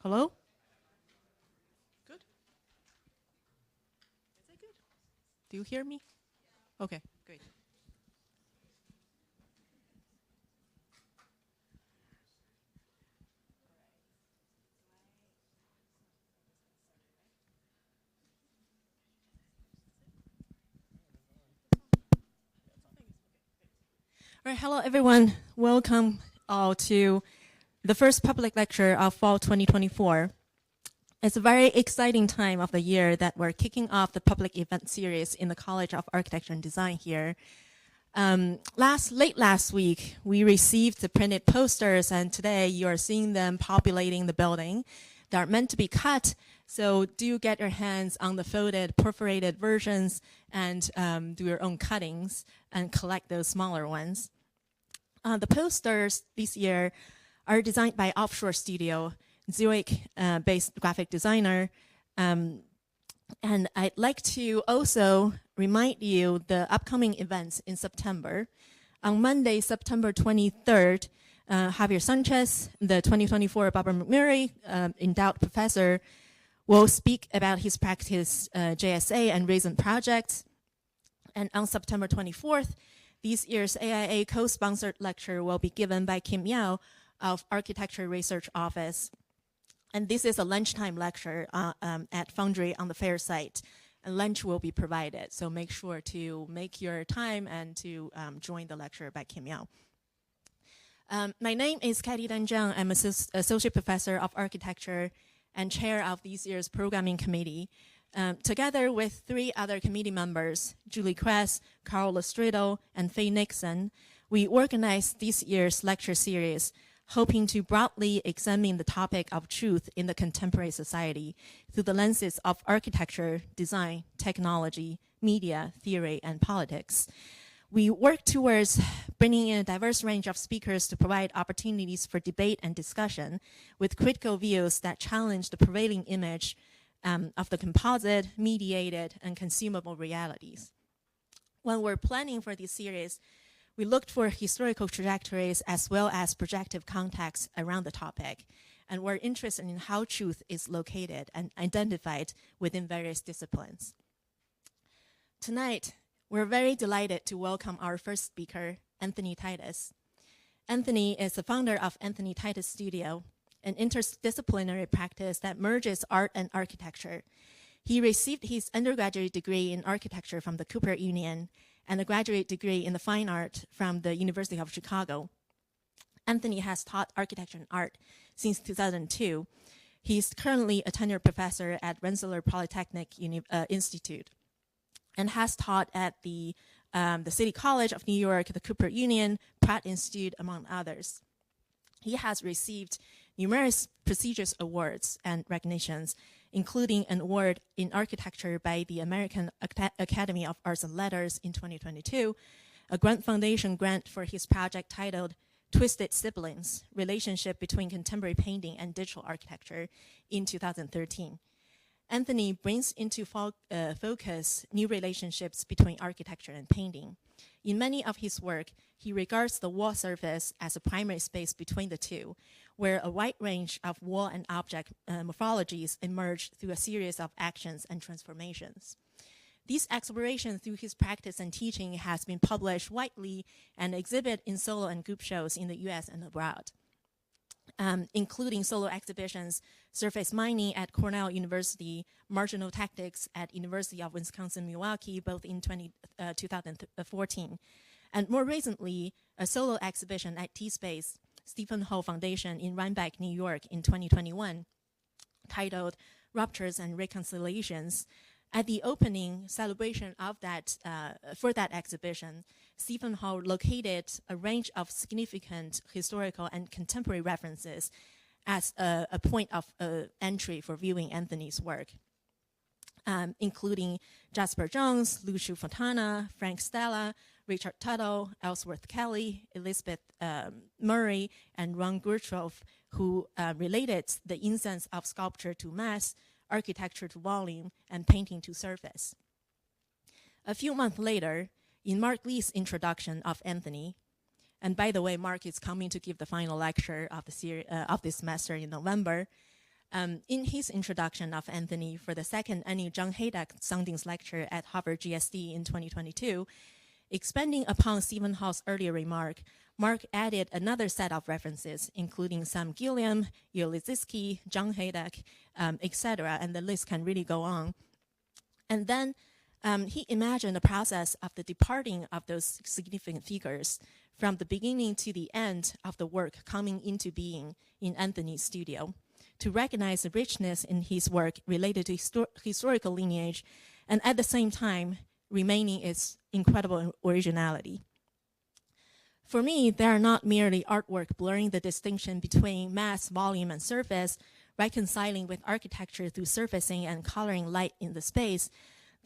Hello? Good? Is it good? Do you hear me? Okay, great. All right, hello everyone. Welcome all to the first public lecture of fall 2024. It's a very exciting time of the year that we're kicking off the public event series in the College of Architecture and Design here. Late last week, we received the printed posters, and today you are seeing them populating the building. They're meant to be cut, so do get your hands on the folded, perforated versions and do your own cuttings and collect those smaller ones. The posters this year are designed by Offshore Studio, Zurich-based graphic designer. And I'd like to also remind you the upcoming events in September. On Monday, September 23rd, Javier Sanchez, the 2024 Barbara McMurray endowed professor, will speak about his practice JSA and recent projects. And on September 24th, this year's AIA co-sponsored lecture will be given by Kim Yao of Architecture Research Office. And this is a lunchtime lecture at Foundry on the fair site. And lunch will be provided, so make sure to make your time and to join the lecture by Kim Yao. My name is Katie Dan Zhang. I'm Associate Professor of Architecture and Chair of this year's Programming Committee. Together with three other committee members, Julie Kress, Carl Lestredo, and Faye Nixon, we organized this year's lecture series, hoping to broadly examine the topic of truth in the contemporary society through the lenses of architecture, design, technology, media, theory, and politics. We work towards bringing in a diverse range of speakers to provide opportunities for debate and discussion with critical views that challenge the prevailing image of the composite, mediated, and consumable realities. When we're planning for this series, we looked for historical trajectories as well as projective context around the topic, and we're interested in how truth is located and identified within various disciplines. Tonight, we're very delighted to welcome our first speaker, Anthony Titus. Anthony is the founder of Anthony Titus Studio, an interdisciplinary practice that merges art and architecture. He received his undergraduate degree in architecture from the Cooper Union and a graduate degree in the fine art from the University of Chicago. Anthony has taught architecture and art since 2002. He's currently a tenured professor at Rensselaer Polytechnic Institute and has taught at the City College of New York, the Cooper Union, Pratt Institute, among others. He has received numerous prestigious awards and recognitions, including an award in architecture by the American Academy of Arts and Letters in 2022, a Grant Foundation grant for his project titled Twisted Siblings, Relationship Between Contemporary Painting and Digital Architecture in 2013. Anthony brings into focus new relationships between architecture and painting. In many of his work, he regards the wall surface as a primary space between the two, where a wide range of wall and object morphologies emerge through a series of actions and transformations. These explorations through his practice and teaching has been published widely and exhibit in solo and group shows in the US and abroad, including solo exhibitions, Surface Mining at Cornell University, Marginal Tactics at University of Wisconsin-Milwaukee, both in 2014. And more recently, a solo exhibition at T-Space, Stephen Hall Foundation in Rhinebeck, New York in 2021, titled Ruptures and Reconciliations. At the opening celebration of for that exhibition, Stephen Hall located a range of significant historical and contemporary references as a point of entry for viewing Anthony's work, including Jasper Jones, Lucio Fontana, Frank Stella, Richard Tuttle, Ellsworth Kelly, Elizabeth Murray, and Ron Gurtrov, who related the instance of sculpture to mass, architecture to volume, and painting to surface. A few months later, in Mark Lee's introduction of Anthony, and by the way, Mark is coming to give the final lecture of the this semester in November, In his introduction of Anthony for the second annual John Hejduk Soundings Lecture at Harvard GSD in 2022, expanding upon Stephen Hall's earlier remark, Mark added another set of references, including Sam Gilliam, Ulysses, John Hejduk, etc., and the list can really go on. And then he imagined the process of the departing of those significant figures from the beginning to the end of the work coming into being in Anthony's studio, to recognize the richness in his work related to historical lineage, and at the same time, remaining its incredible originality. For me, they are not merely artwork blurring the distinction between mass, volume, and surface, reconciling with architecture through surfacing and coloring light in the space.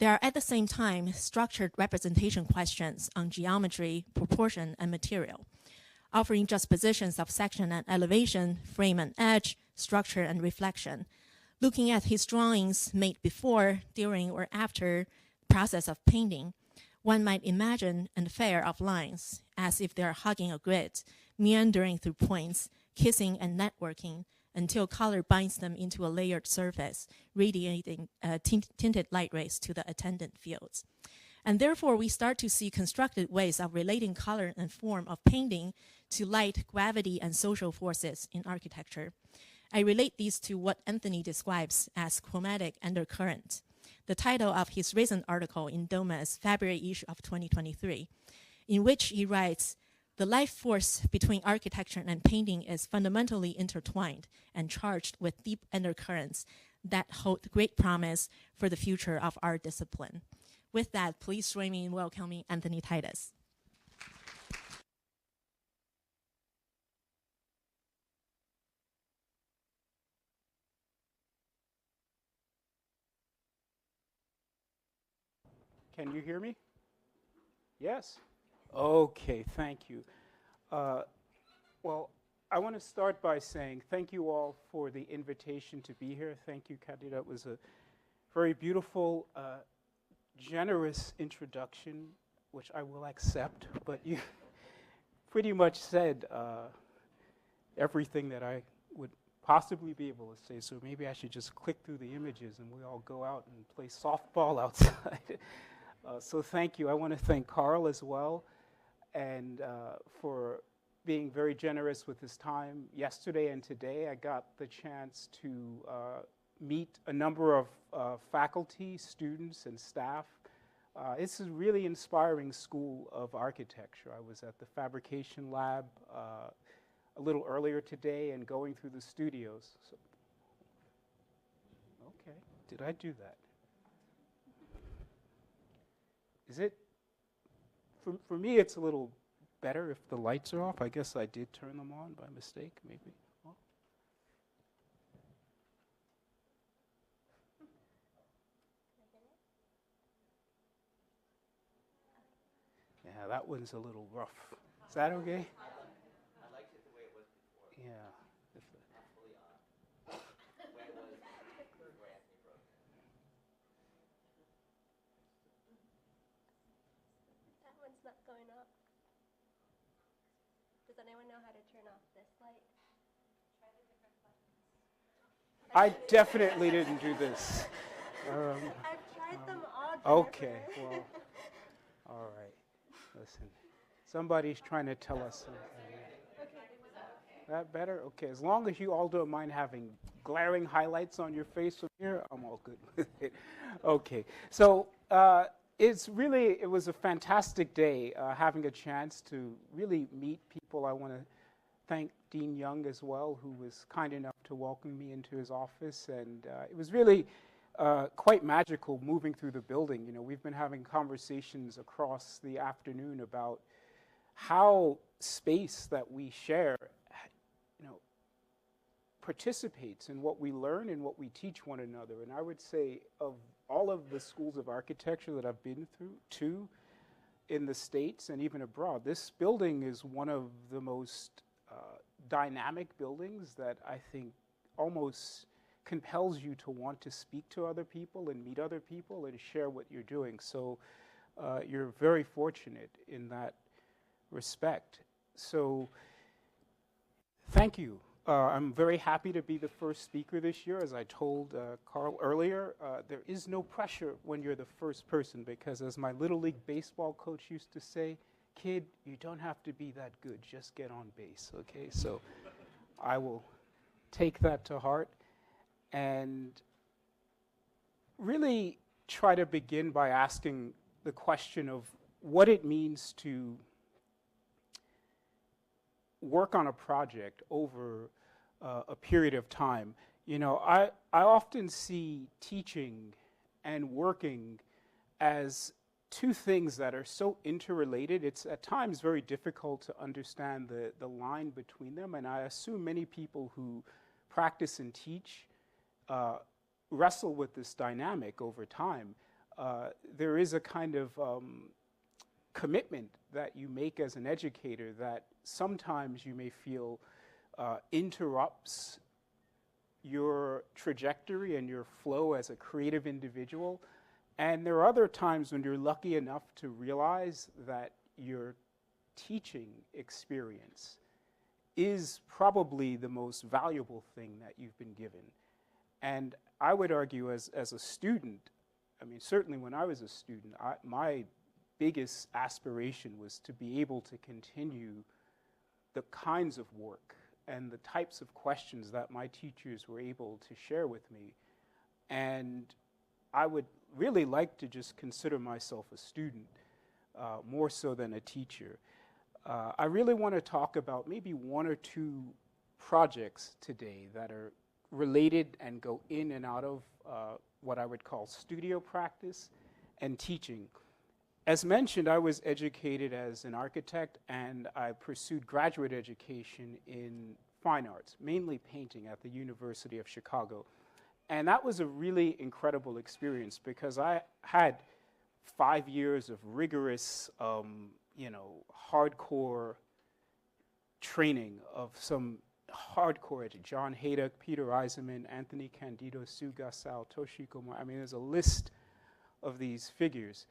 They are at the same time structured representation questions on geometry, proportion, and material, offering juxtapositions of section and elevation, frame and edge, structure and reflection, looking at his drawings made before, during, or after the process of painting. One might imagine an affair of lines, as if they are hugging a grid, meandering through points, kissing and networking, until color binds them into a layered surface, radiating tinted light rays to the attendant fields. And therefore, we start to see constructed ways of relating color and form of painting to light, gravity, and social forces in architecture. I relate these to what Anthony describes as chromatic undercurrent, the title of his recent article in Doma's February issue of 2023, in which he writes, "The life force between architecture and painting is fundamentally intertwined and charged with deep undercurrents that hold great promise for the future of our discipline." With that, please join me in welcoming Anthony Titus. Can you hear me? Yes? Okay, thank you. Well, I want to start by saying thank you all for the invitation to be here. Thank you, Kathy. That was a very beautiful, generous introduction, which I will accept, but you pretty much said everything that I would possibly be able to say, so maybe I should just click through the images and we all go out and play softball outside. So thank you. I want to thank Carl as well, and for being very generous with his time. Yesterday and today, I got the chance to meet a number of faculty, students, and staff. It's a really inspiring school of architecture. I was at the fabrication lab a little earlier today and going through the studios. So, okay, did I do that? Is it, for me, it's a little better if the lights are off. I guess I did turn them on by mistake, maybe. Well. Yeah, that one's a little rough. Is that okay? I liked it the way it was before. Yeah. Not fully on. When it was before Anthony broke it. That one's not going up. Does anyone know how to turn off this light? Try the different buttons. I definitely didn't do this. I've tried them all. Okay, well, all right. Listen, somebody's trying to tell us something. That better? Okay, as long as you all don't mind having glaring highlights on your face from here, I'm all good with it. Okay, so it was a fantastic day having a chance to really meet people. I want to thank Dean Young as well, who was kind enough to welcome me into his office, and it was really quite magical moving through the building. You know, we've been having conversations across the afternoon about how space that we share, you know, participates in what we learn and what we teach one another. And I would say of all of the schools of architecture that I've been to in the States and even abroad, this building is one of the most dynamic buildings that I think almost compels you to want to speak to other people and meet other people and share what you're doing. So you're very fortunate in that respect. So thank you I'm very happy to be the first speaker this year. As I told Carl earlier, there is no pressure when you're the first person because as my Little League baseball coach used to say, kid, you don't have to be that good, just get on base, okay? So I will take that to heart and really try to begin by asking the question of what it means to work on a project over a period of time. You know, I often see teaching and working as two things that are so interrelated. It's at times very difficult to understand the line between them, and I assume many people who practice and teach wrestle with this dynamic over time. There is a kind of commitment that you make as an educator that sometimes you may feel interrupts your trajectory and your flow as a creative individual. And there are other times when you're lucky enough to realize that your teaching experience is probably the most valuable thing that you've been given. And I would argue as a student, I mean, certainly when I was a student, my biggest aspiration was to be able to continue the kinds of work and the types of questions that my teachers were able to share with me. And I would really like to just consider myself a student, more so than a teacher. I really want to talk about maybe one or two projects today that are related and go in and out of what I would call studio practice and teaching. As mentioned, I was educated as an architect and I pursued graduate education in fine arts, mainly painting at the University of Chicago. And that was a really incredible experience because I had 5 years of rigorous, hardcore training of some hardcore John Hejduk, Peter Eisenman, Anthony Candido, Sue Gasal, Toshiko. I mean, there's a list of these figures.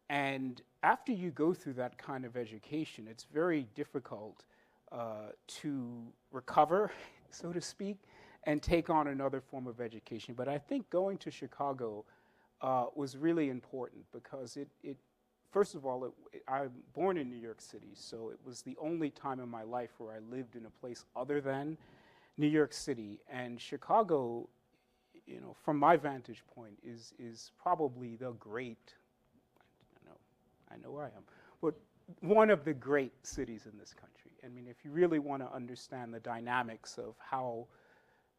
And after you go through that kind of education, it's very difficult to recover, so to speak, and take on another form of education. But I think going to Chicago was really important because it first of all, I'm born in New York City, so it was the only time in my life where I lived in a place other than New York City. And Chicago, you know, from my vantage point, is probably the great, I know I am, but one of the great cities in this country. I mean, if you really want to understand the dynamics of how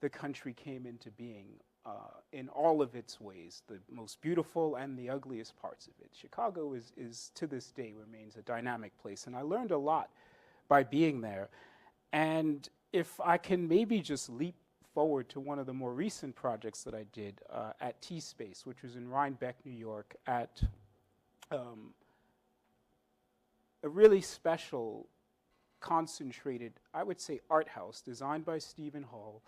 the country came into being in all of its ways, the most beautiful and the ugliest parts of it, Chicago is to this day remains a dynamic place. And I learned a lot by being there. And if I can maybe just leap forward to one of the more recent projects that I did at T-Space, which was in Rhinebeck, New York, at a really special, concentrated, I would say, art house designed by Stephen Hall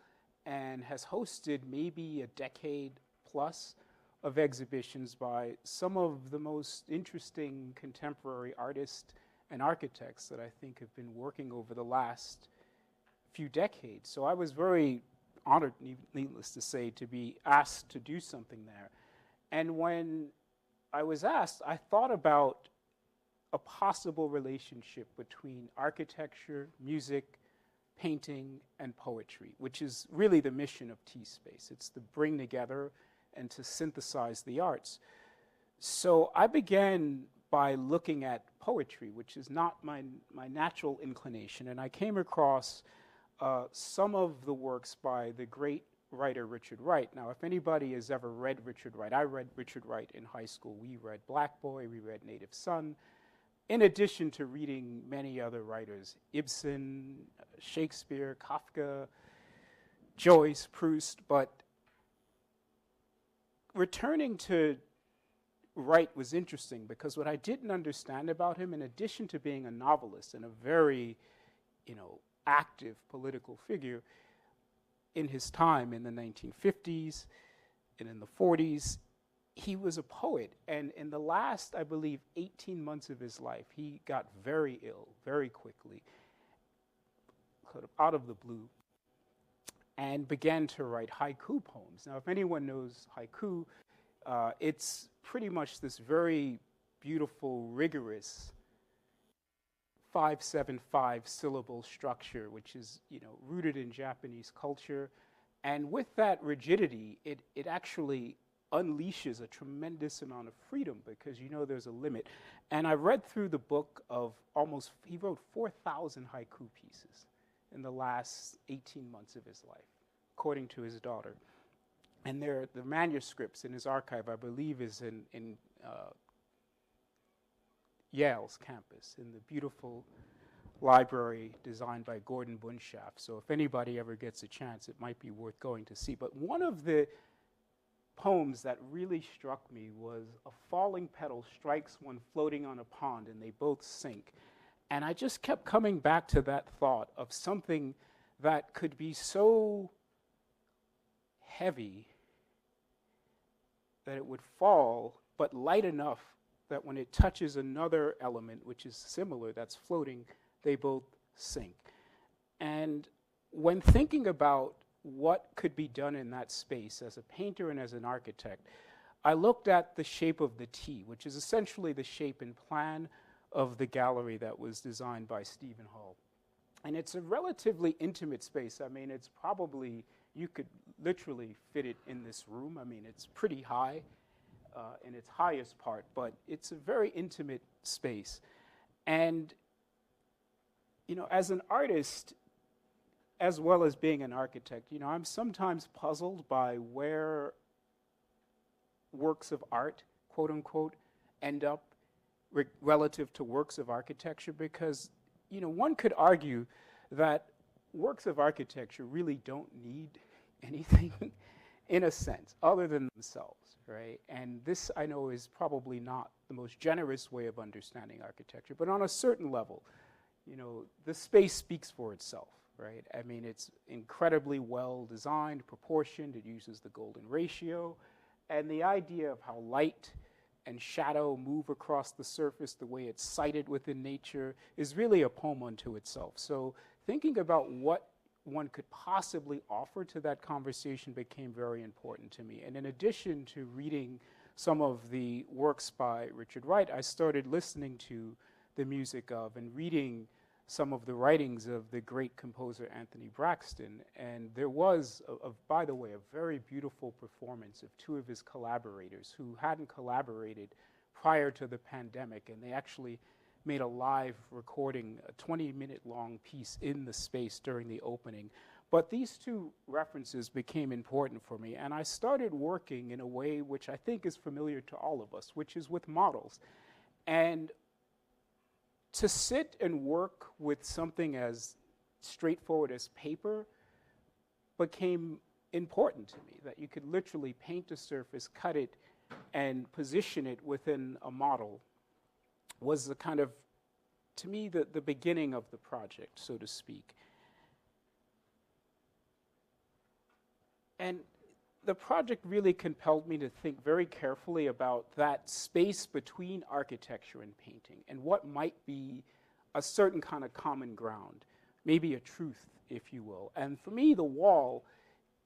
and has hosted maybe a decade plus of exhibitions by some of the most interesting contemporary artists and architects that I think have been working over the last few decades. So I was very honored, needless to say, to be asked to do something there. And when I was asked, I thought about a possible relationship between architecture, music, painting, and poetry, which is really the mission of T-Space. It's to bring together and to synthesize the arts. So I began by looking at poetry, which is not my natural inclination, and I came across some of the works by the great writer Richard Wright. Now, if anybody has ever read Richard Wright, I read Richard Wright in high school. We read Black Boy, we read Native Son, in addition to reading many other writers, Ibsen, Shakespeare, Kafka, Joyce, Proust. But returning to Wright was interesting because what I didn't understand about him, in addition to being a novelist and a very, active political figure in his time in the 1950s and in the 40s, he was a poet, and in the last, I believe, 18 months of his life, he got very ill very quickly, out of the blue. and began to write haiku poems. Now, if anyone knows haiku, it's pretty much this very beautiful, rigorous 5-7-5 syllable structure, which is, rooted in Japanese culture. And with that rigidity, it actually unleashes a tremendous amount of freedom because there's a limit. And I read through the book of he wrote 4,000 haiku pieces in the last 18 months of his life, according to his daughter. And the manuscripts in his archive, I believe, is in Yale's campus, in the beautiful library designed by Gordon Bunshaft. So if anybody ever gets a chance, it might be worth going to see. But one of the poems that really struck me was a falling petal strikes one floating on a pond and they both sink. And I just kept coming back to that thought of something that could be so heavy that it would fall, but light enough that when it touches another element, which is similar, that's floating, they both sink. And when thinking about what could be done in that space as a painter and as an architect, I looked at the shape of the T, which is essentially the shape and plan of the gallery that was designed by Stephen Hull. And it's a relatively intimate space. I mean, it's probably, you could literally fit it in this room. I mean, it's pretty high in its highest part, but it's a very intimate space. And, as an artist, as well as being an architect, I'm sometimes puzzled by where works of art, quote unquote, end up relative to works of architecture, because, one could argue that works of architecture really don't need anything in a sense other than themselves, right? And this, I know, is probably not the most generous way of understanding architecture, but on a certain level, the space speaks for itself, right? I mean, it's incredibly well designed, proportioned, it uses the golden ratio, and the idea of how light and shadow move across the surface, the way it's sited within nature, is really a poem unto itself. So thinking about what one could possibly offer to that conversation became very important to me. And in addition to reading some of the works by Richard Wright, I started listening to the music of and reading some of the writings of the great composer Anthony Braxton. And there was, by the way, a very beautiful performance of two of his collaborators who hadn't collaborated prior to the pandemic, and they actually made a live recording, a 20-minute long piece in the space during the opening. But these two references became important for me, and I started working in a way which I think is familiar to all of us, which is with models. And to sit and work with something as straightforward as paper became important to me, that you could literally paint a surface, cut it, and position it within a model was the kind of, to me, the beginning of the project, so to speak. And the project really compelled me to think very carefully about that space between architecture and painting and what might be a certain kind of common ground, maybe a truth, if you will. And for me, the wall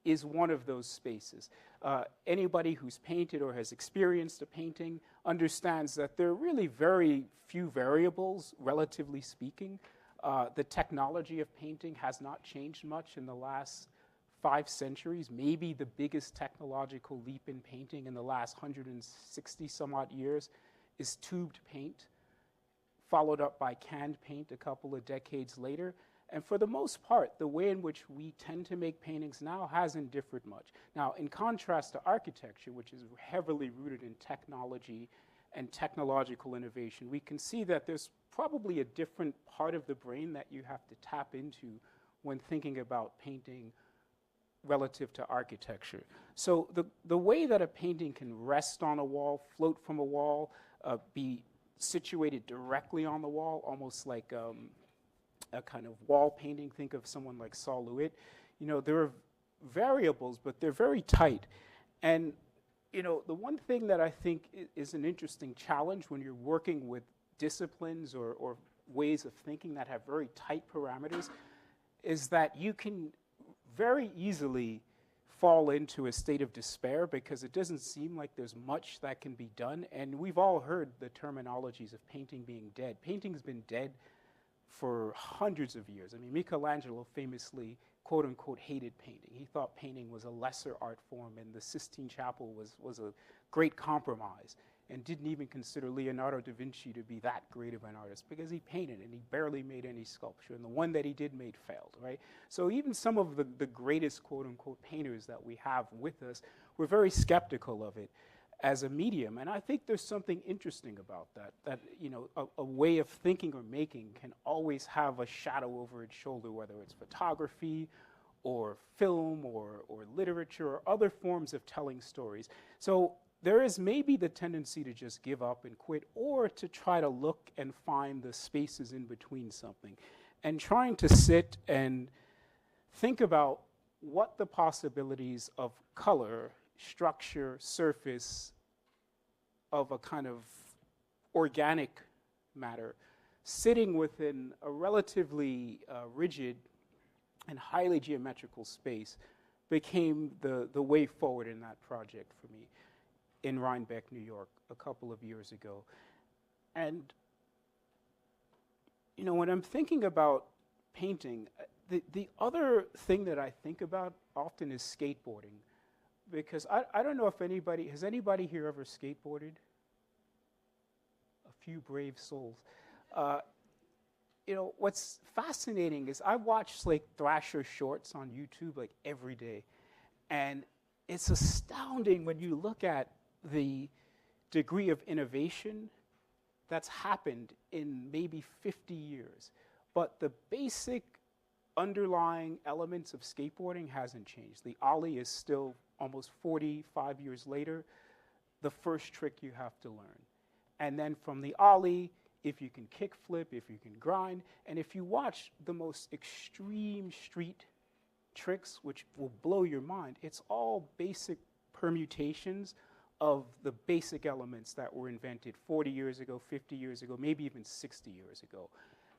is one of those spaces. Anybody who's painted or has experienced a painting understands that there are really very few variables, relatively speaking. The technology of painting has not changed much in the last 5 centuries. Maybe the biggest technological leap in painting in the last 160 some odd years is tubed paint, followed up by canned paint a couple of decades later. And for the most part, the way in which we tend to make paintings now hasn't differed much. Now, in contrast to architecture, which is heavily rooted in technology and technological innovation, we can see that there's probably a different part of the brain that you have to tap into when thinking about painting relative to architecture. So the way that a painting can rest on a wall, float from a wall, be situated directly on the wall, almost like a kind of wall painting. Think of someone like Saul Lewitt. There are variables, but they're very tight. And, the one thing that I think is an interesting challenge when you're working with disciplines or ways of thinking that have very tight parameters is that you can very easily fall into a state of despair because it doesn't seem like there's much that can be done. And we've all heard the terminologies of painting being dead. Painting's been dead for hundreds of years. I mean, Michelangelo famously, quote unquote, hated painting. He thought painting was a lesser art form, and the Sistine Chapel was a great compromise, and didn't even consider Leonardo da Vinci to be that great of an artist because he painted and he barely made any sculpture, and the one that he did made failed, right? So even some of the greatest quote-unquote painters that we have with us were very skeptical of it as a medium, and I think there's something interesting about that you know, a way of thinking or making can always have a shadow over its shoulder, whether it's photography or film or literature or other forms of telling stories. So there is maybe the tendency to just give up and quit, or to try to look and find the spaces in between something, and trying to sit and think about what the possibilities of color, structure, surface of a kind of organic matter sitting within a relatively rigid and highly geometrical space became the way forward in that project for me in Rhinebeck, New York, a couple of years ago. And, you know, when I'm thinking about painting, the other thing that I think about often is skateboarding. Because I don't know if anybody, has anybody here ever skateboarded? A few brave souls. You know, what's fascinating is I watch like Thrasher shorts on YouTube like every day. And it's astounding when you look at the degree of innovation that's happened in maybe 50 years. But the basic underlying elements of skateboarding hasn't changed. The ollie is still almost 45 years later, the first trick you have to learn. And then from the ollie, if you can kick flip, if you can grind, and if you watch the most extreme street tricks, which will blow your mind, it's all basic permutations of the basic elements that were invented 40 years ago, 50 years ago, maybe even 60 years ago.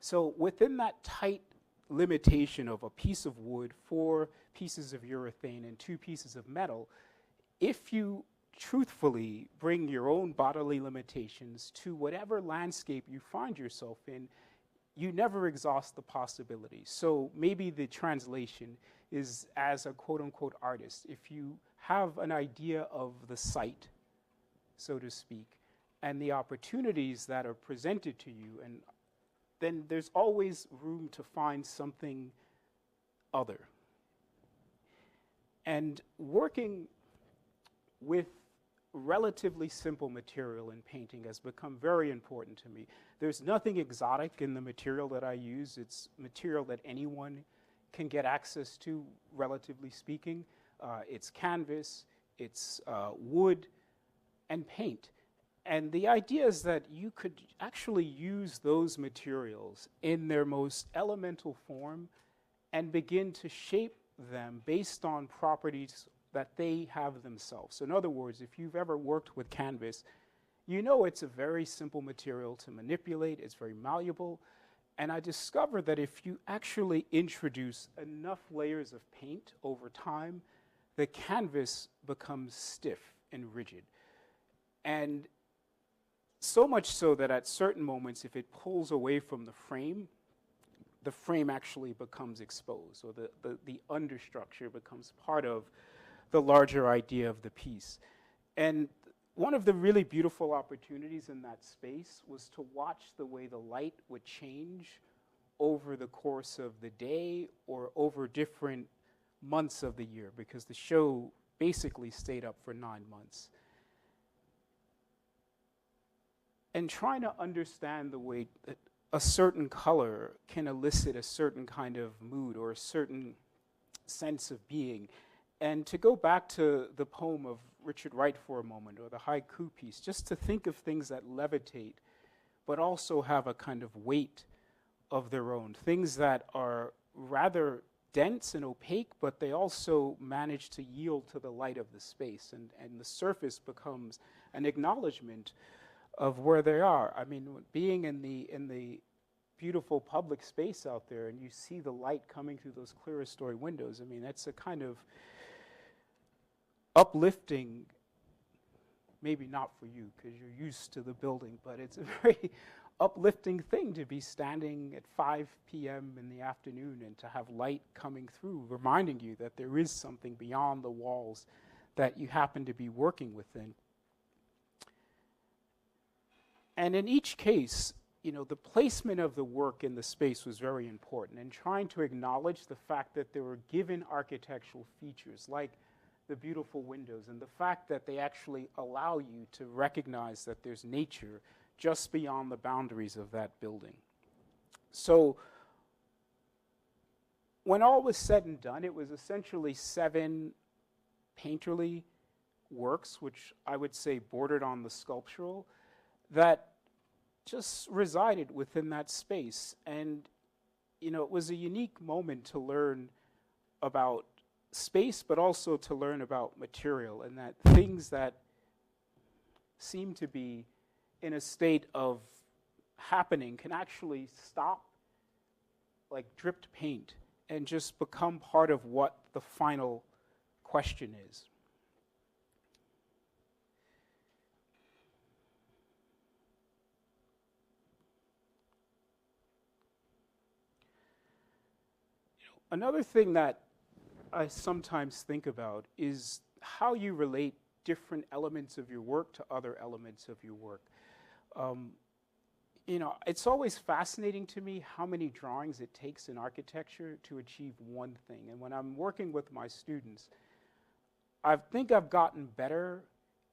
So within that tight limitation of a piece of wood, 4 pieces of urethane, and 2 pieces of metal, if you truthfully bring your own bodily limitations to whatever landscape you find yourself in, you never exhaust the possibilities. So maybe the translation is, as a quote-unquote artist, if you have an idea of the site, so to speak, and the opportunities that are presented to you, and then there's always room to find something other. And working with relatively simple material in painting has become very important to me. There's nothing exotic in the material that I use. It's material that anyone can get access to, relatively speaking. It's canvas, it's wood, and paint. And the idea is that you could actually use those materials in their most elemental form and begin to shape them based on properties that they have themselves. So in other words, if you've ever worked with canvas, you know it's a very simple material to manipulate, it's very malleable, and I discovered that if you actually introduce enough layers of paint over time, the canvas becomes stiff and rigid. And so much so that at certain moments, if it pulls away from the frame actually becomes exposed, or the understructure becomes part of the larger idea of the piece. And one of the really beautiful opportunities in that space was to watch the way the light would change over the course of the day or over different months of the year, because the show basically stayed up for 9 months. And trying to understand the way that a certain color can elicit a certain kind of mood or a certain sense of being. And to go back to the poem of Richard Wright for a moment, or the haiku piece, just to think of things that levitate, but also have a kind of weight of their own. Things that are rather dense and opaque, but they also manage to yield to the light of the space. And the surface becomes an acknowledgement of where they are. I mean, being in the beautiful public space out there and you see the light coming through those clerestory windows, I mean, that's a kind of uplifting, maybe not for you because you're used to the building, but it's a very uplifting thing to be standing at 5 p.m. in the afternoon and to have light coming through, reminding you that there is something beyond the walls that you happen to be working within. And in each case, you know, the placement of the work in the space was very important, and trying to acknowledge the fact that there were given architectural features like the beautiful windows and the fact that they actually allow you to recognize that there's nature just beyond the boundaries of that building. So when all was said and done, it was essentially 7 painterly works, which I would say bordered on the sculptural, that just resided within that space. And, you know, it was a unique moment to learn about space, but also to learn about material, and that things that seem to be in a state of happening can actually stop, like dripped paint, and just become part of what the final question is. Another thing that I sometimes think about is how you relate different elements of your work to other elements of your work. You know, it's always fascinating to me how many drawings it takes in architecture to achieve one thing. And when I'm working with my students, I think I've gotten better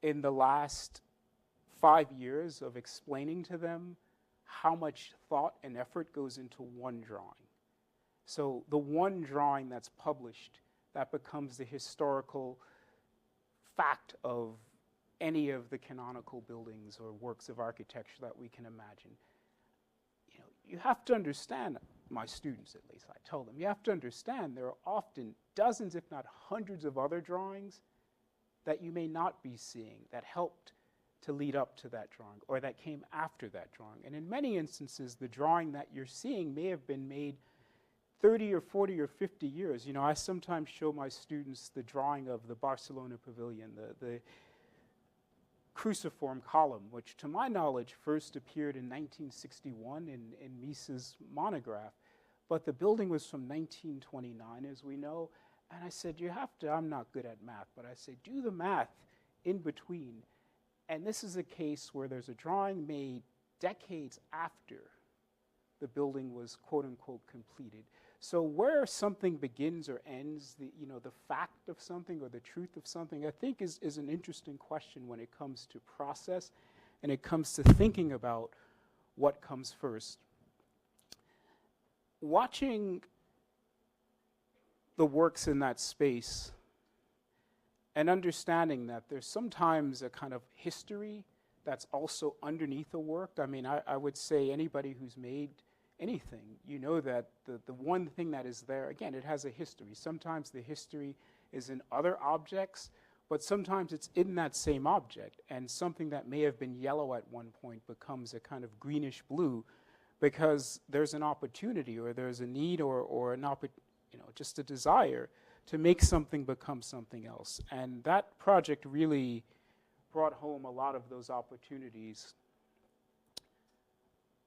in the last 5 years of explaining to them how much thought and effort goes into one drawing. So the one drawing that's published, that becomes the historical fact of any of the canonical buildings or works of architecture that we can imagine. You know, you have to understand, my students at least, I tell them, you have to understand there are often dozens, if not hundreds of other drawings that you may not be seeing that helped to lead up to that drawing or that came after that drawing. And in many instances, the drawing that you're seeing may have been made 30 or 40 or 50 years. You know, I sometimes show my students the drawing of the Barcelona Pavilion, the cruciform column, which to my knowledge first appeared in 1961 in Mises' monograph. But the building was from 1929, as we know. And I said, you have to, I'm not good at math, but I said, do the math in between. And this is a case where there's a drawing made decades after the building was quote unquote completed. So where something begins or ends, the fact of something or the truth of something, I think is an interesting question when it comes to process and it comes to thinking about what comes first. Watching the works in that space and understanding that there's sometimes a kind of history that's also underneath a work. I mean, I would say anybody who's made anything, you know that the one thing that is there, again, it has a history. Sometimes the history is in other objects, but sometimes it's in that same object, and something that may have been yellow at one point becomes a kind of greenish blue because there's an opportunity or there's a need or an just a desire to make something become something else. And that project really brought home a lot of those opportunities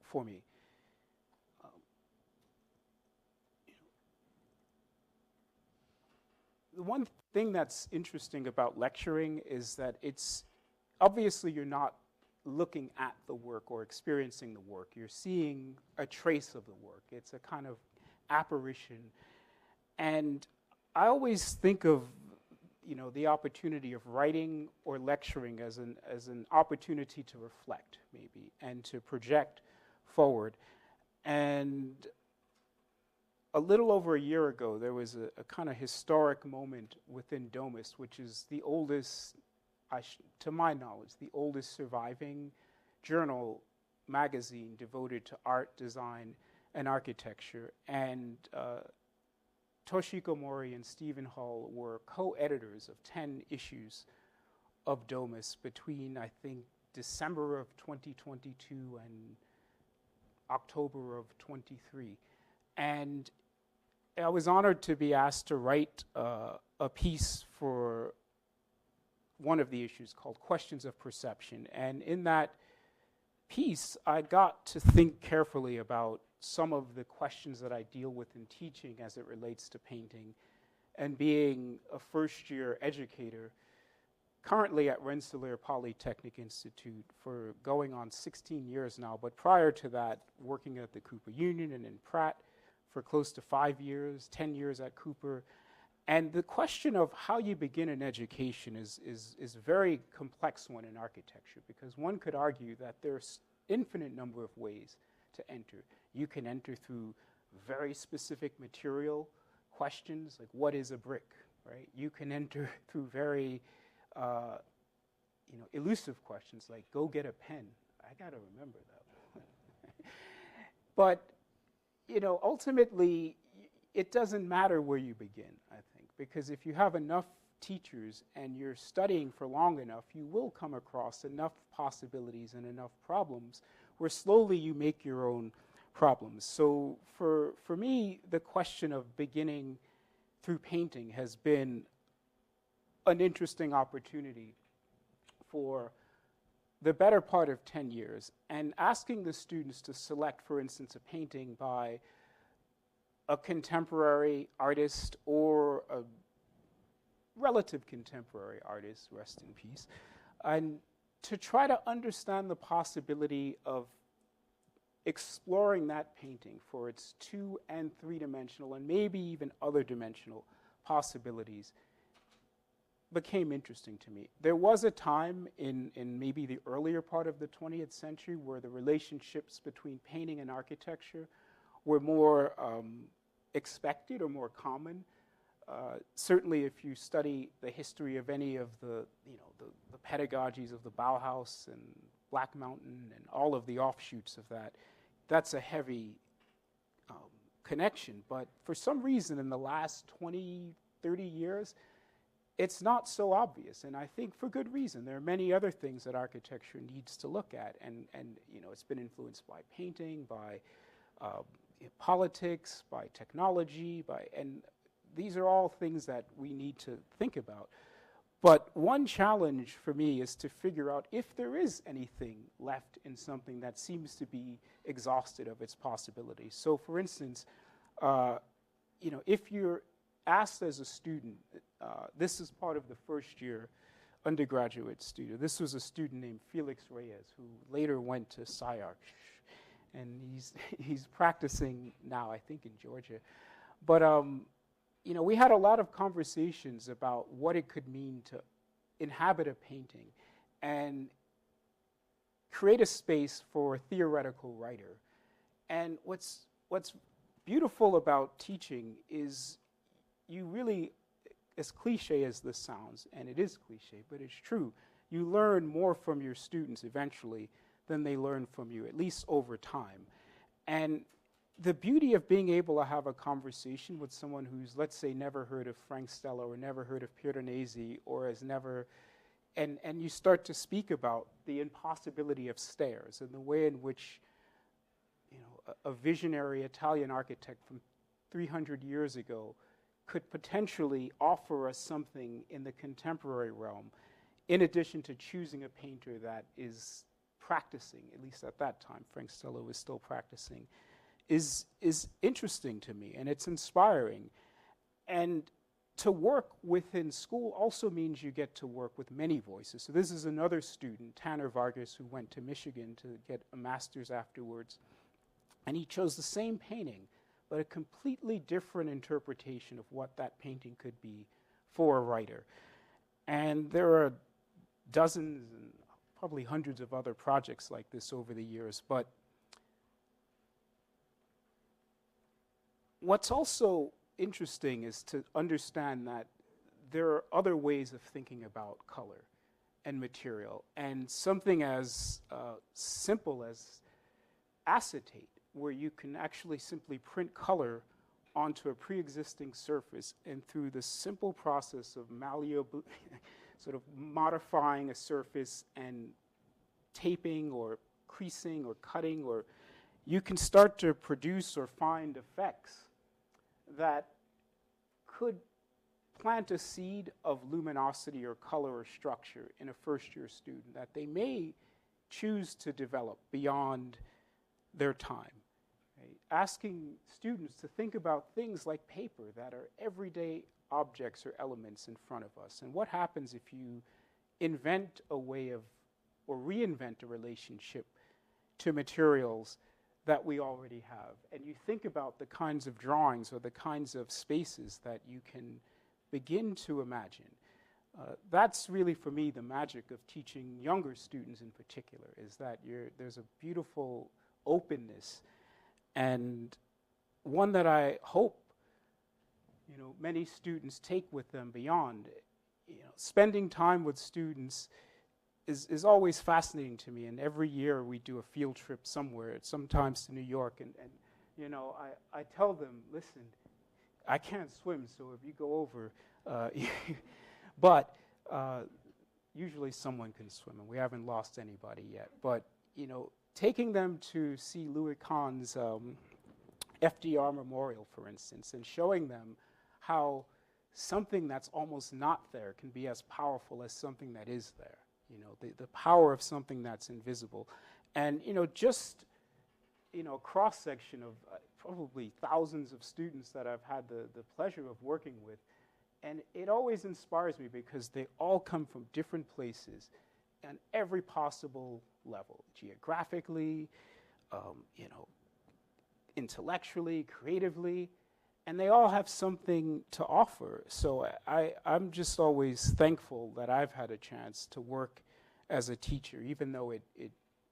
for me. The one thing that's interesting about lecturing is that it's obviously you're not looking at the work or experiencing the work. You're seeing a trace of the work. It's a kind of apparition. And I always think of the opportunity of writing or lecturing as an opportunity to reflect, maybe, and to project forward. And a little over a year ago, there was a kind of historic moment within Domus, which is the oldest, to my knowledge, the oldest surviving journal magazine devoted to art, design, and architecture. And Toshiko Mori and Stephen Hull were co-editors of 10 issues of Domus between, I think, December of 2022 and October of 23. And I was honored to be asked to write a piece for one of the issues called Questions of Perception. And in that piece, I got to think carefully about some of the questions that I deal with in teaching as it relates to painting. And being a first-year educator, currently at Rensselaer Polytechnic Institute for going on 16 years now, but prior to that, working at the Cooper Union and in Pratt for close to 5 years, 10 years at Cooper. And the question of how you begin an education is a very complex one in architecture, because one could argue that there's infinite number of ways to enter. You can enter through very specific material questions, like what is a brick, right? You can enter through very elusive questions like go get a pen. I gotta remember that one. But ultimately, it doesn't matter where you begin, I think, because if you have enough teachers and you're studying for long enough, you will come across enough possibilities and enough problems where slowly you make your own problems. So for me, the question of beginning through painting has been an interesting opportunity for the better part of 10 years, and asking the students to select, for instance, a painting by a contemporary artist or a relative contemporary artist, rest in peace, and to try to understand the possibility of exploring that painting for its 2- and 3-dimensional and maybe even other dimensional possibilities became interesting to me. There was a time in maybe the earlier part of the 20th century where the relationships between painting and architecture were more expected or more common. Certainly if you study the history of any of the pedagogies of the Bauhaus and Black Mountain and all of the offshoots of that, that's a heavy connection. But for some reason in the last 20, 30 years, it's not so obvious, and I think for good reason. There are many other things that architecture needs to look at, and it's been influenced by painting, by politics, by technology, and these are all things that we need to think about. But one challenge for me is to figure out if there is anything left in something that seems to be exhausted of its possibilities. So for instance, if you're asked as a student, this is part of the first year undergraduate student. This was a student named Felix Reyes, who later went to SciArc, and he's practicing now, I think, in Georgia. But we had a lot of conversations about what it could mean to inhabit a painting and create a space for a theoretical writer. And what's beautiful about teaching is you really, as cliche as this sounds, and it is cliche, but it's true, you learn more from your students eventually than they learn from you, at least over time. And the beauty of being able to have a conversation with someone who's, let's say, never heard of Frank Stella or never heard of Piranesi or has never, and you start to speak about the impossibility of stairs and the way in which a visionary Italian architect from 300 years ago could potentially offer us something in the contemporary realm, in addition to choosing a painter that is practicing, at least at that time, Frank Stella was still practicing, is interesting to me, and it's inspiring. And to work within school also means you get to work with many voices. So this is another student, Tanner Vargas, who went to Michigan to get a master's afterwards, and he chose the same painting, but a completely different interpretation of what that painting could be for a writer. And there are dozens and probably hundreds of other projects like this over the years. But what's also interesting is to understand that there are other ways of thinking about color and material, and something as simple as acetate, where you can actually simply print color onto a pre-existing surface, and through the simple process of malleable, sort of modifying a surface and taping or creasing or cutting, or you can start to produce or find effects that could plant a seed of luminosity or color or structure in a first-year student that they may choose to develop beyond their time. Right? Asking students to think about things like paper that are everyday objects or elements in front of us. And what happens if you invent a way of, or reinvent a relationship to materials that we already have? And you think about the kinds of drawings or the kinds of spaces that you can begin to imagine. That's really, for me, the magic of teaching younger students in particular, is that there's a beautiful openness, and one that I hope many students take with them beyond. Spending time with students is always fascinating to me, and every year we do a field trip somewhere, sometimes to New York, and I tell them, listen, I can't swim, so if you go over, but usually someone can swim, and we haven't lost anybody yet. But taking them to see Louis Kahn's FDR Memorial, for instance, and showing them how something that's almost not there can be as powerful as something that is there. The power of something that's invisible, and just a cross section of probably thousands of students that I've had the pleasure of working with. And it always inspires me because they all come from different places on every possible level, geographically, intellectually, creatively, and they all have something to offer. So I'm just always thankful that I've had a chance to work as a teacher, even though it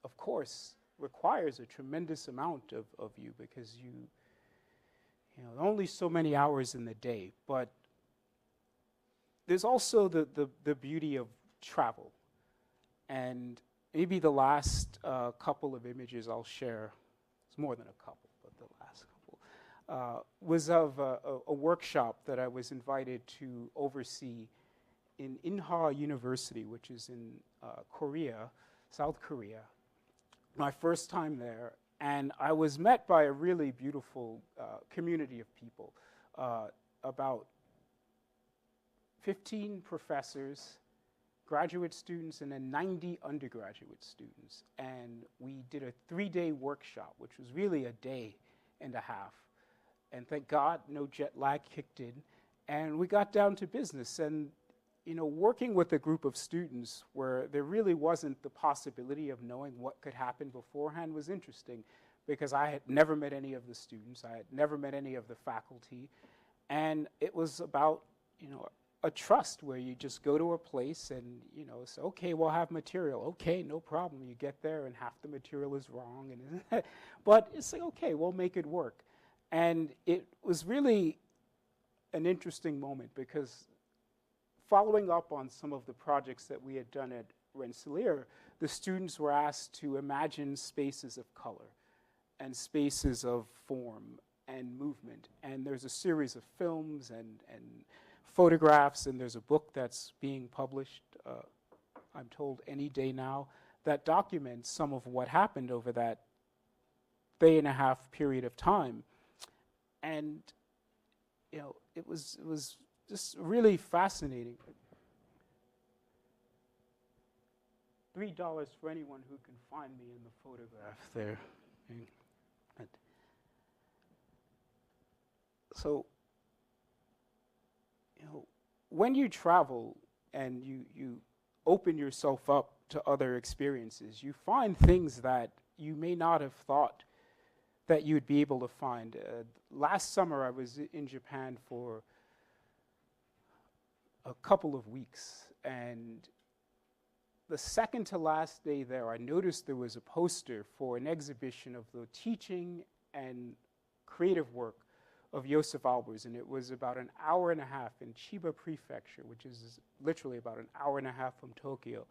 of course, requires a tremendous amount of you, because only so many hours in the day. But there's also the beauty of travel. And maybe the last couple of images I'll share, it's more than a couple, but the last couple, was of a workshop that I was invited to oversee in Inha University, which is in Korea, South Korea. My first time there, and I was met by a really beautiful community of people, about 15 professors, graduate students, and then 90 undergraduate students. And we did a 3-day workshop, which was really a day and a half. And thank God, no jet lag kicked in. And we got down to business. And working with a group of students where there really wasn't the possibility of knowing what could happen beforehand was interesting, because I had never met any of the students. I had never met any of the faculty. And it was about, a trust where you just go to a place and, say, okay, we'll have material. Okay, no problem. You get there and half the material is wrong. But it's like, okay, we'll make it work. And it was really an interesting moment, because following up on some of the projects that we had done at Rensselaer, the students were asked to imagine spaces of color and spaces of form and movement. And there's a series of films and photographs, and there's a book that's being published, I'm told any day now, that documents some of what happened over that day-and-a-half period of time. And it was just really fascinating. $3 for anyone who can find me in the photograph there. So, when you travel and you open yourself up to other experiences, you find things that you may not have thought that you'd be able to find. Last summer, I was in Japan for a couple of weeks, and the second to last day there, I noticed there was a poster for an exhibition of the teaching and creative work of Josef Albers, and it was about an hour and a half in Chiba Prefecture, which is literally about an hour and a half from Tokyo.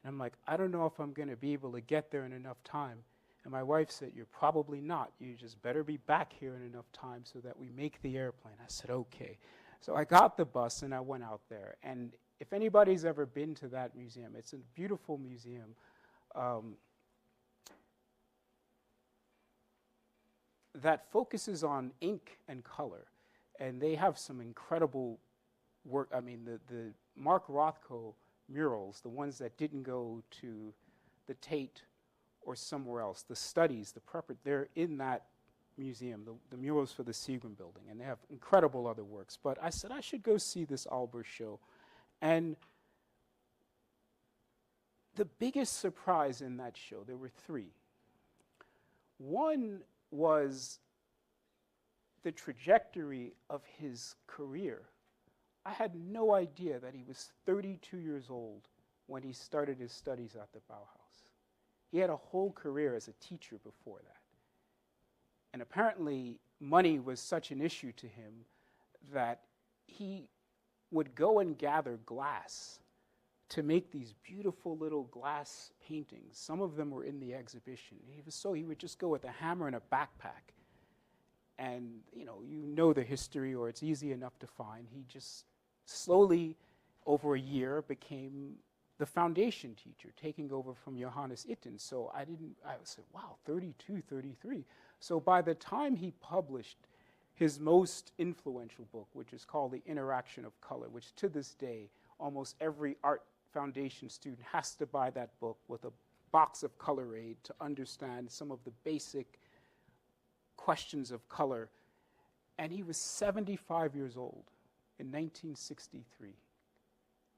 And I'm like, I don't know if I'm going to be able to get there in enough time. And my wife said, you're probably not. You just better be back here in enough time so that we make the airplane. I said, okay. So I got the bus and I went out there. And if anybody's ever been to that museum, it's a beautiful museum. that focuses on ink and color. And they have some incredible work. I mean, the Mark Rothko murals, the ones that didn't go to the Tate or somewhere else, the studies, they're in that museum, the murals for the Seagram building, and they have incredible other works. But I said I should go see this Albers show. And the biggest surprise in that show, there were three. One was the trajectory of his career. I had no idea that he was 32 years old when he started his studies at the Bauhaus. He had a whole career as a teacher before that. And apparently, money was such an issue to him that he would go and gather glass to make these beautiful little glass paintings. Some of them were in the exhibition. He would just go with a hammer and a backpack. And you know the history, or it's easy enough to find. He just slowly, over a year, became the foundation teacher, taking over from Johannes Itten. So I said, wow, 32, 33. So by the time he published his most influential book, which is called The Interaction of Color, which to this day, almost every art foundation student has to buy that book with a box of color aid to understand some of the basic questions of color. And he was 75 years old in 1963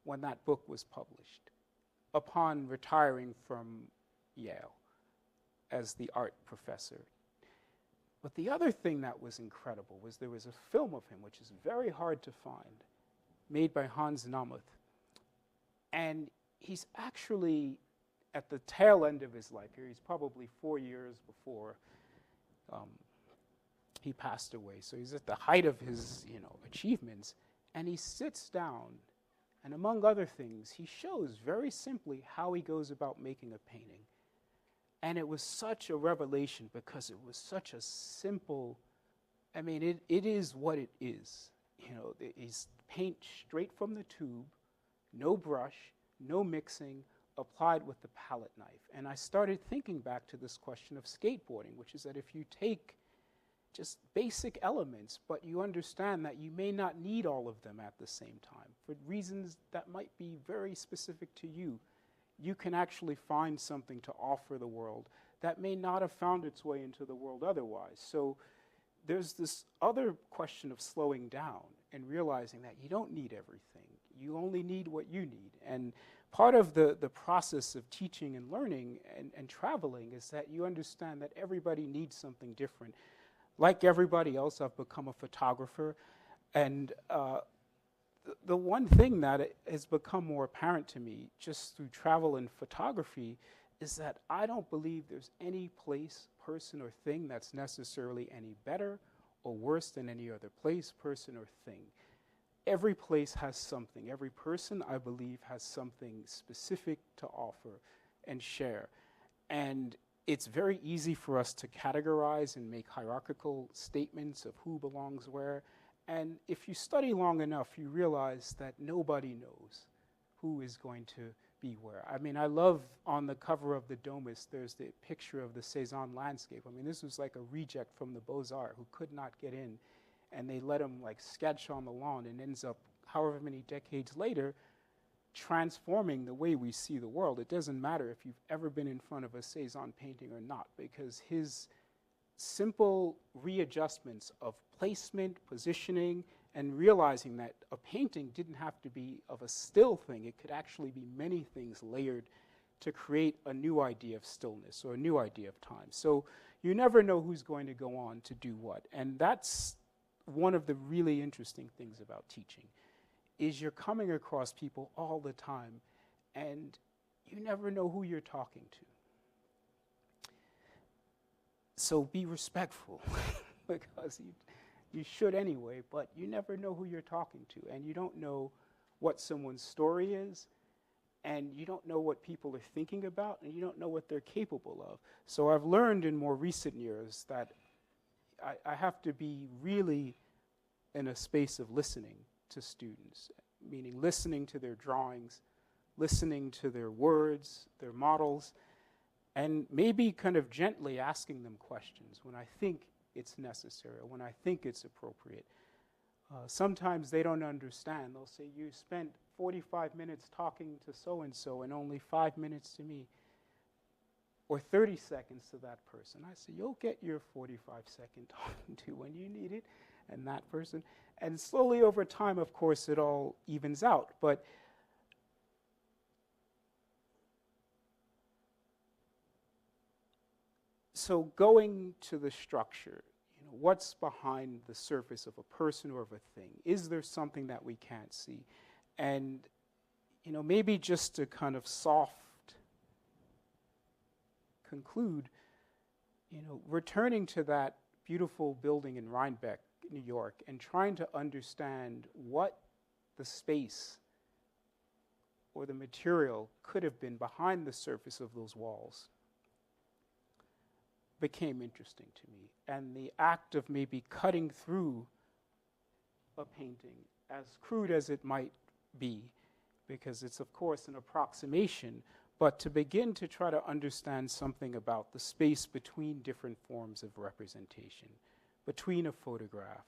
when that book was published, upon retiring from Yale as the art professor. But the other thing that was incredible was there was a film of him, which is very hard to find, made by Hans Namuth. And he's actually at the tail end of his life here. He's probably 4 years before he passed away. So he's at the height of his achievements. And he sits down, and among other things, he shows very simply how he goes about making a painting. And it was such a revelation because it was such a simple, it is what it is. He's paint straight from the tube, no brush, no mixing, applied with the palette knife. And I started thinking back to this question of skateboarding, which is that if you take just basic elements, but you understand that you may not need all of them at the same time, for reasons that might be very specific to you, you can actually find something to offer the world that may not have found its way into the world otherwise. So there's this other question of slowing down and realizing that you don't need everything. You only need what you need. And part of the process of teaching and learning and traveling is that you understand that everybody needs something different. Like everybody else, I've become a photographer. And the one thing that has become more apparent to me just through travel and photography is that I don't believe there's any place, person, or thing that's necessarily any better or worse than any other place, person, or thing. Every place has something. Every person, I believe, has something specific to offer and share. And it's very easy for us to categorize and make hierarchical statements of who belongs where. And if you study long enough, you realize that nobody knows who is going to be where. I love on the cover of the Domus, there's the picture of the Cézanne landscape. This was like a reject from the Beaux-Arts who could not get in. And they let him sketch on the lawn, and ends up, however many decades later, transforming the way we see the world. It doesn't matter if you've ever been in front of a Cézanne painting or not, because his simple readjustments of placement, positioning, and realizing that a painting didn't have to be of a still thing. It could actually be many things layered to create a new idea of stillness or a new idea of time. So you never know who's going to go on to do what. And that's one of the really interesting things about teaching, is you're coming across people all the time, and you never know who you're talking to. So be respectful, because you should anyway, but you never know who you're talking to, and you don't know what someone's story is, and you don't know what people are thinking about, and you don't know what they're capable of. So I've learned in more recent years that I have to be really in a space of listening to students, meaning listening to their drawings, listening to their words, their models, and maybe kind of gently asking them questions when I think it's necessary, or when I think it's appropriate. Sometimes they don't understand. They'll say, you spent 45 minutes talking to so-and-so and only 5 minutes to me, or 30 seconds to that person. I say, you'll get your 45-second talking to when you need it, and that person. And slowly over time, of course, it all evens out. But so going to the structure, what's behind the surface of a person or of a thing? Is there something that we can't see? And, maybe just to kind of soft conclude, returning to that beautiful building in Rhinebeck, New York, and trying to understand what the space or the material could have been behind the surface of those walls became interesting to me. And the act of maybe cutting through a painting, as crude as it might be, because it's of course an approximation, but to begin to try to understand something about the space between different forms of representation, between a photograph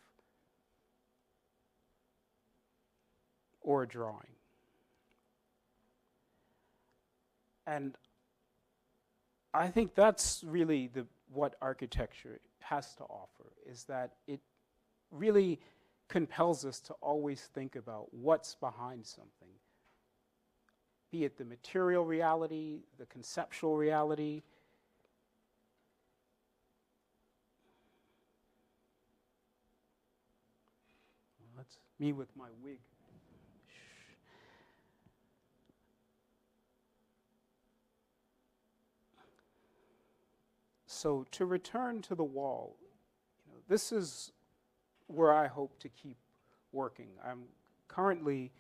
or a drawing. And I think that's really what architecture has to offer, is that it really compels us to always think about what's behind something, be it the material reality, the conceptual reality. Well, that's me with my wig. So to return to the wall, this is where I hope to keep working. I'm currently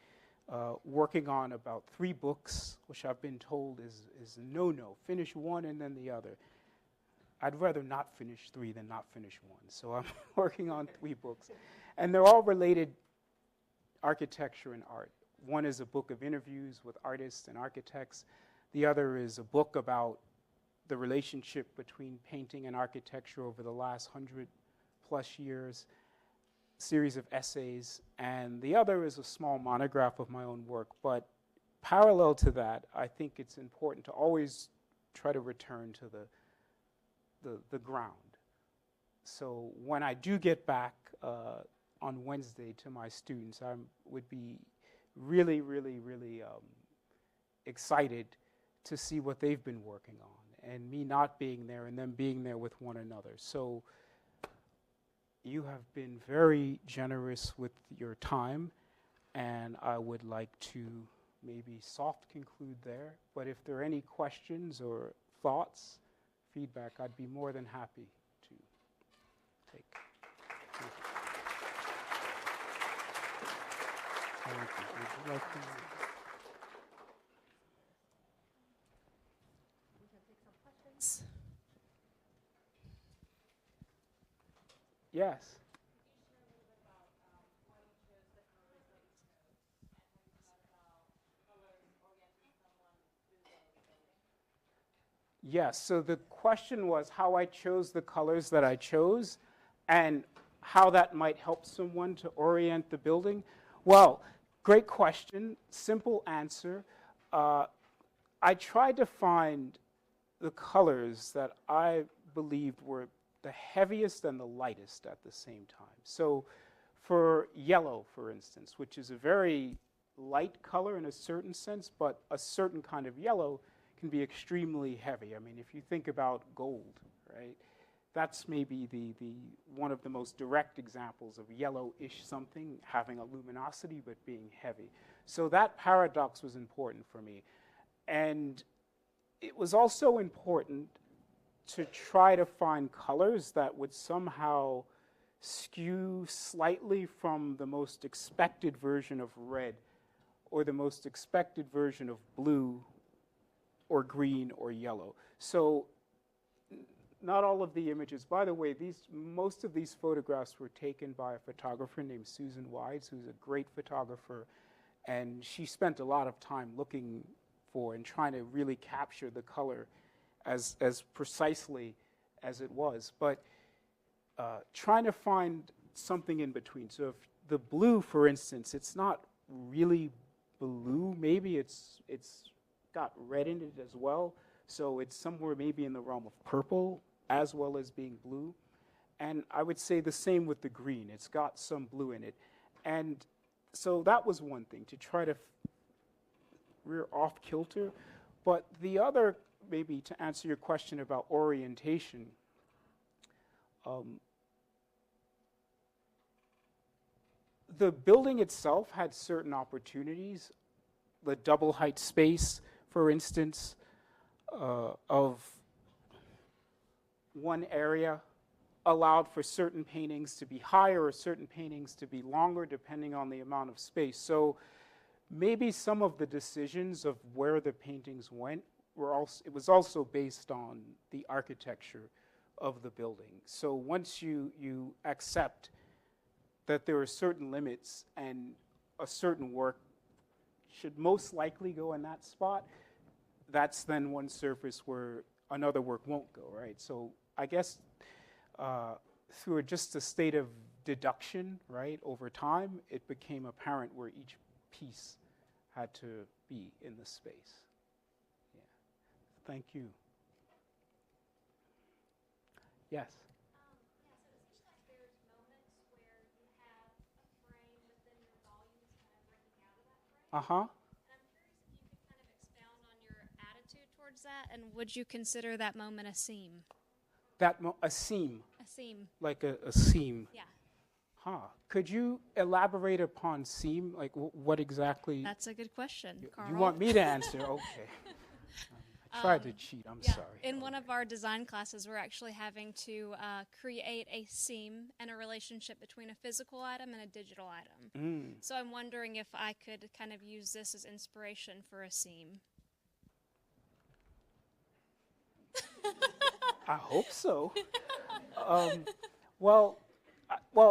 working on about 3 books, which I've been told is no-no. Finish one and then the other. I'd rather not finish 3 than not finish 1. So I'm working on 3 books. And they're all related architecture and art. One is a book of interviews with artists and architects. The other is a book about the relationship between painting and architecture over the last 100+ years, series of essays, and the other is a small monograph of my own work. But parallel to that, I think it's important to always try to return to the ground. So when I do get back on Wednesday to my students, I would be really, really, really excited to see what they've been working on, and me not being there and them being there with one another. So you have been very generous with your time, and I would like to maybe soft conclude there. But if there are any questions or thoughts, feedback, I'd be more than happy to take. Thank you. Thank you. Would you like to? Yes. Yes, so the question was how I chose the colors that I chose and how that might help someone to orient the building. Well, great question, simple answer. I tried to find the colors that I believed were the heaviest and the lightest at the same time. So for yellow, for instance, which is a very light color in a certain sense, but a certain kind of yellow can be extremely heavy. I mean, if you think about gold, right, that's maybe the one of the most direct examples of yellowish something having a luminosity but being heavy. So that paradox was important for me. And it was also important to try to find colors that would somehow skew slightly from the most expected version of red or the most expected version of blue or green or yellow. So not all of the images, by the way, most of these photographs were taken by a photographer named Susan Wides, who's a great photographer, and she spent a lot of time looking for and trying to really capture the color as precisely as it was. But trying to find something in between. So if the blue, for instance, it's not really blue. Maybe it's got red in it as well. So it's somewhere maybe in the realm of purple as well as being blue. And I would say the same with the green. It's got some blue in it. And so that was one thing, to try to rear off kilter. But the other, maybe to answer your question about orientation, the building itself had certain opportunities. The double height space, for instance, of one area allowed for certain paintings to be higher or certain paintings to be longer, depending on the amount of space. So maybe some of the decisions of where the paintings went it was also based on the architecture of the building. So once you accept that there are certain limits and a certain work should most likely go in that spot, that's then one surface where another work won't go, right? So I guess through just a state of deduction, right, over time, it became apparent where each piece had to be in the space. Yeah. Thank you. Yes? So it seems like there's moments where you have a frame, but then your volume is kind of breaking out of that frame. Uh-huh. And I'm curious if you could kind of expound on your attitude towards that, and would you consider that moment a seam? A seam. A seam. Like a seam. Yeah. Huh. Could you elaborate upon seam? Like what exactly? That's a good question, Carl. You want me to answer? Okay. I tried to cheat. I'm Yeah. sorry. In one of our design classes, we're actually having to create a seam and a relationship between a physical item and a digital item. So I'm wondering if I could kind of use this as inspiration for a seam. I hope so. Well,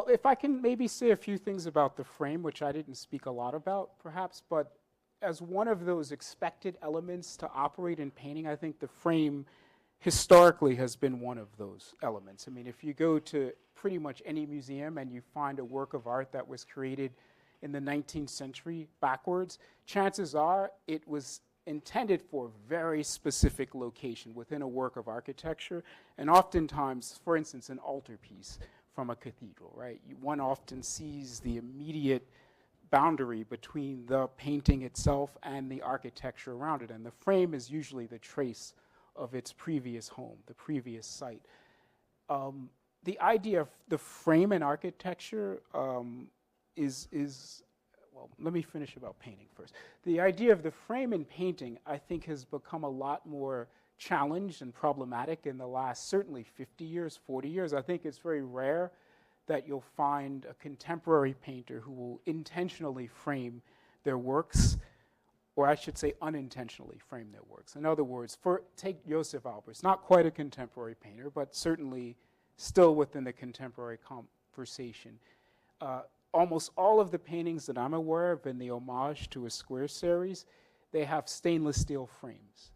if I can maybe say a few things about the frame, which I didn't speak a lot about, perhaps, but as one of those expected elements to operate in painting, I think the frame historically has been one of those elements. I mean, if you go to pretty much any museum and you find a work of art that was created in the 19th century backwards, chances are it was intended for a very specific location within a work of architecture, and oftentimes, for instance, an altarpiece from a cathedral, right? One often sees the immediate boundary between the painting itself and the architecture around it, and the frame is usually the trace of its previous home, the previous site. The idea of the frame in architecture well, let me finish about painting first. The idea of the frame in painting, I think, has become a lot more challenged and problematic in the last, certainly 50 years, 40 years. I think it's very rare that you'll find a contemporary painter who will intentionally frame their works, or I should say unintentionally frame their works. In other words, take Josef Albers, not quite a contemporary painter, but certainly still within the contemporary conversation. Almost all of the paintings that I'm aware of in the Homage to a Square series, they have stainless steel frames.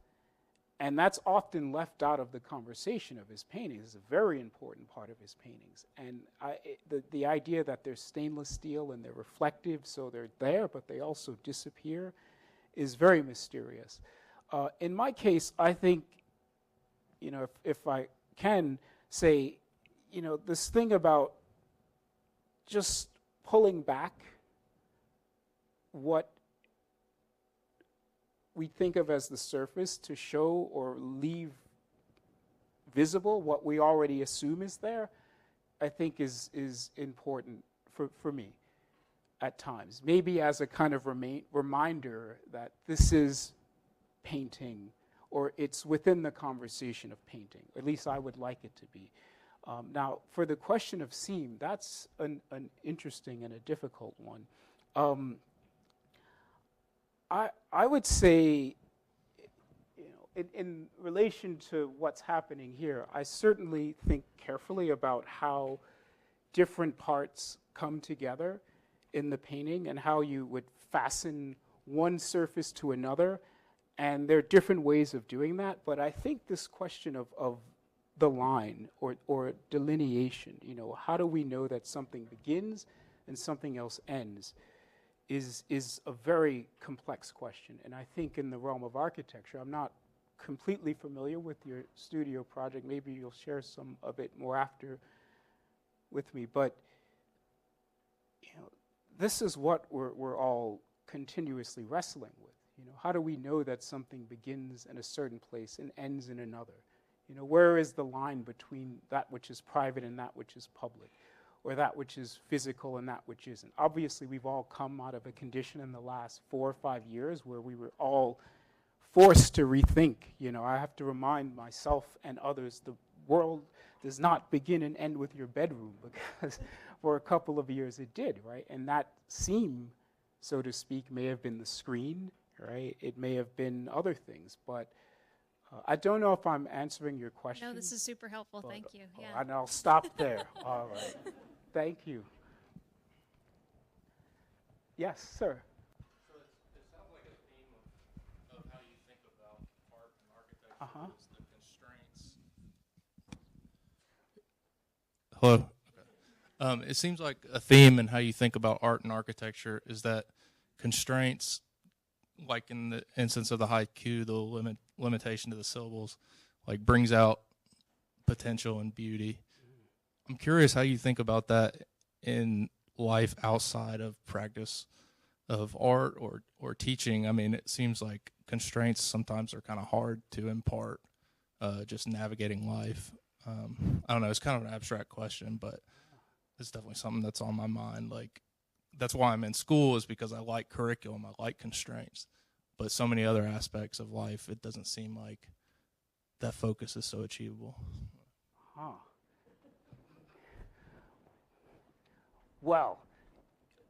And that's often left out of the conversation of his paintings. It's a very important part of his paintings. And the idea that they're stainless steel and they're reflective, so they're there, but they also disappear, is very mysterious. In my case, I think, if I can say, this thing about just pulling back what we think of as the surface to show or leave visible what we already assume is there, I think is important for me at times. Maybe as a kind of reminder that this is painting, or it's within the conversation of painting. At least I would like it to be. Now, for the question of seam, that's an interesting and a difficult one. I would say, in relation to what's happening here, I certainly think carefully about how different parts come together in the painting and how you would fasten one surface to another. And there are different ways of doing that, but I think this question of the line or delineation? You know, how do we know that something begins and something else ends? Is a very complex question. And I think in the realm of architecture, I'm not completely familiar with your studio project. Maybe you'll share some of it more after with me. But you know, this is what we're all continuously wrestling with. You know, how do we know that something begins in a certain place and ends in another? You know, where is the line between that which is private and that which is public, or that which is physical and that which isn't? Obviously, we've all come out of a condition in the last 4 or 5 years where we were all forced to rethink. You know, I have to remind myself and others, the world does not begin and end with your bedroom, because for a couple of years it did, right? And that seam, so to speak, may have been the screen, right? It may have been other things, but I don't know if I'm answering your question. No, this is super helpful. Thank you. Yeah. And I'll stop there. All right. Thank you. Yes, sir. So it sounds like a theme of how you think about art and architecture is the constraints. Hello. Okay. It seems like a theme in how you think about art and architecture is that constraints, like in the instance of the haiku, the limitation to the syllables, like brings out potential and beauty. I'm curious how you think about that in life outside of practice of art or teaching. I mean, it seems like constraints sometimes are kind of hard to impart, just navigating life. I don't know, it's kind of an abstract question, but it's definitely something that's on my mind. Like, that's why I'm in school, is because I like curriculum, I like constraints. But so many other aspects of life, it doesn't seem like that focus is so achievable. Huh. Well,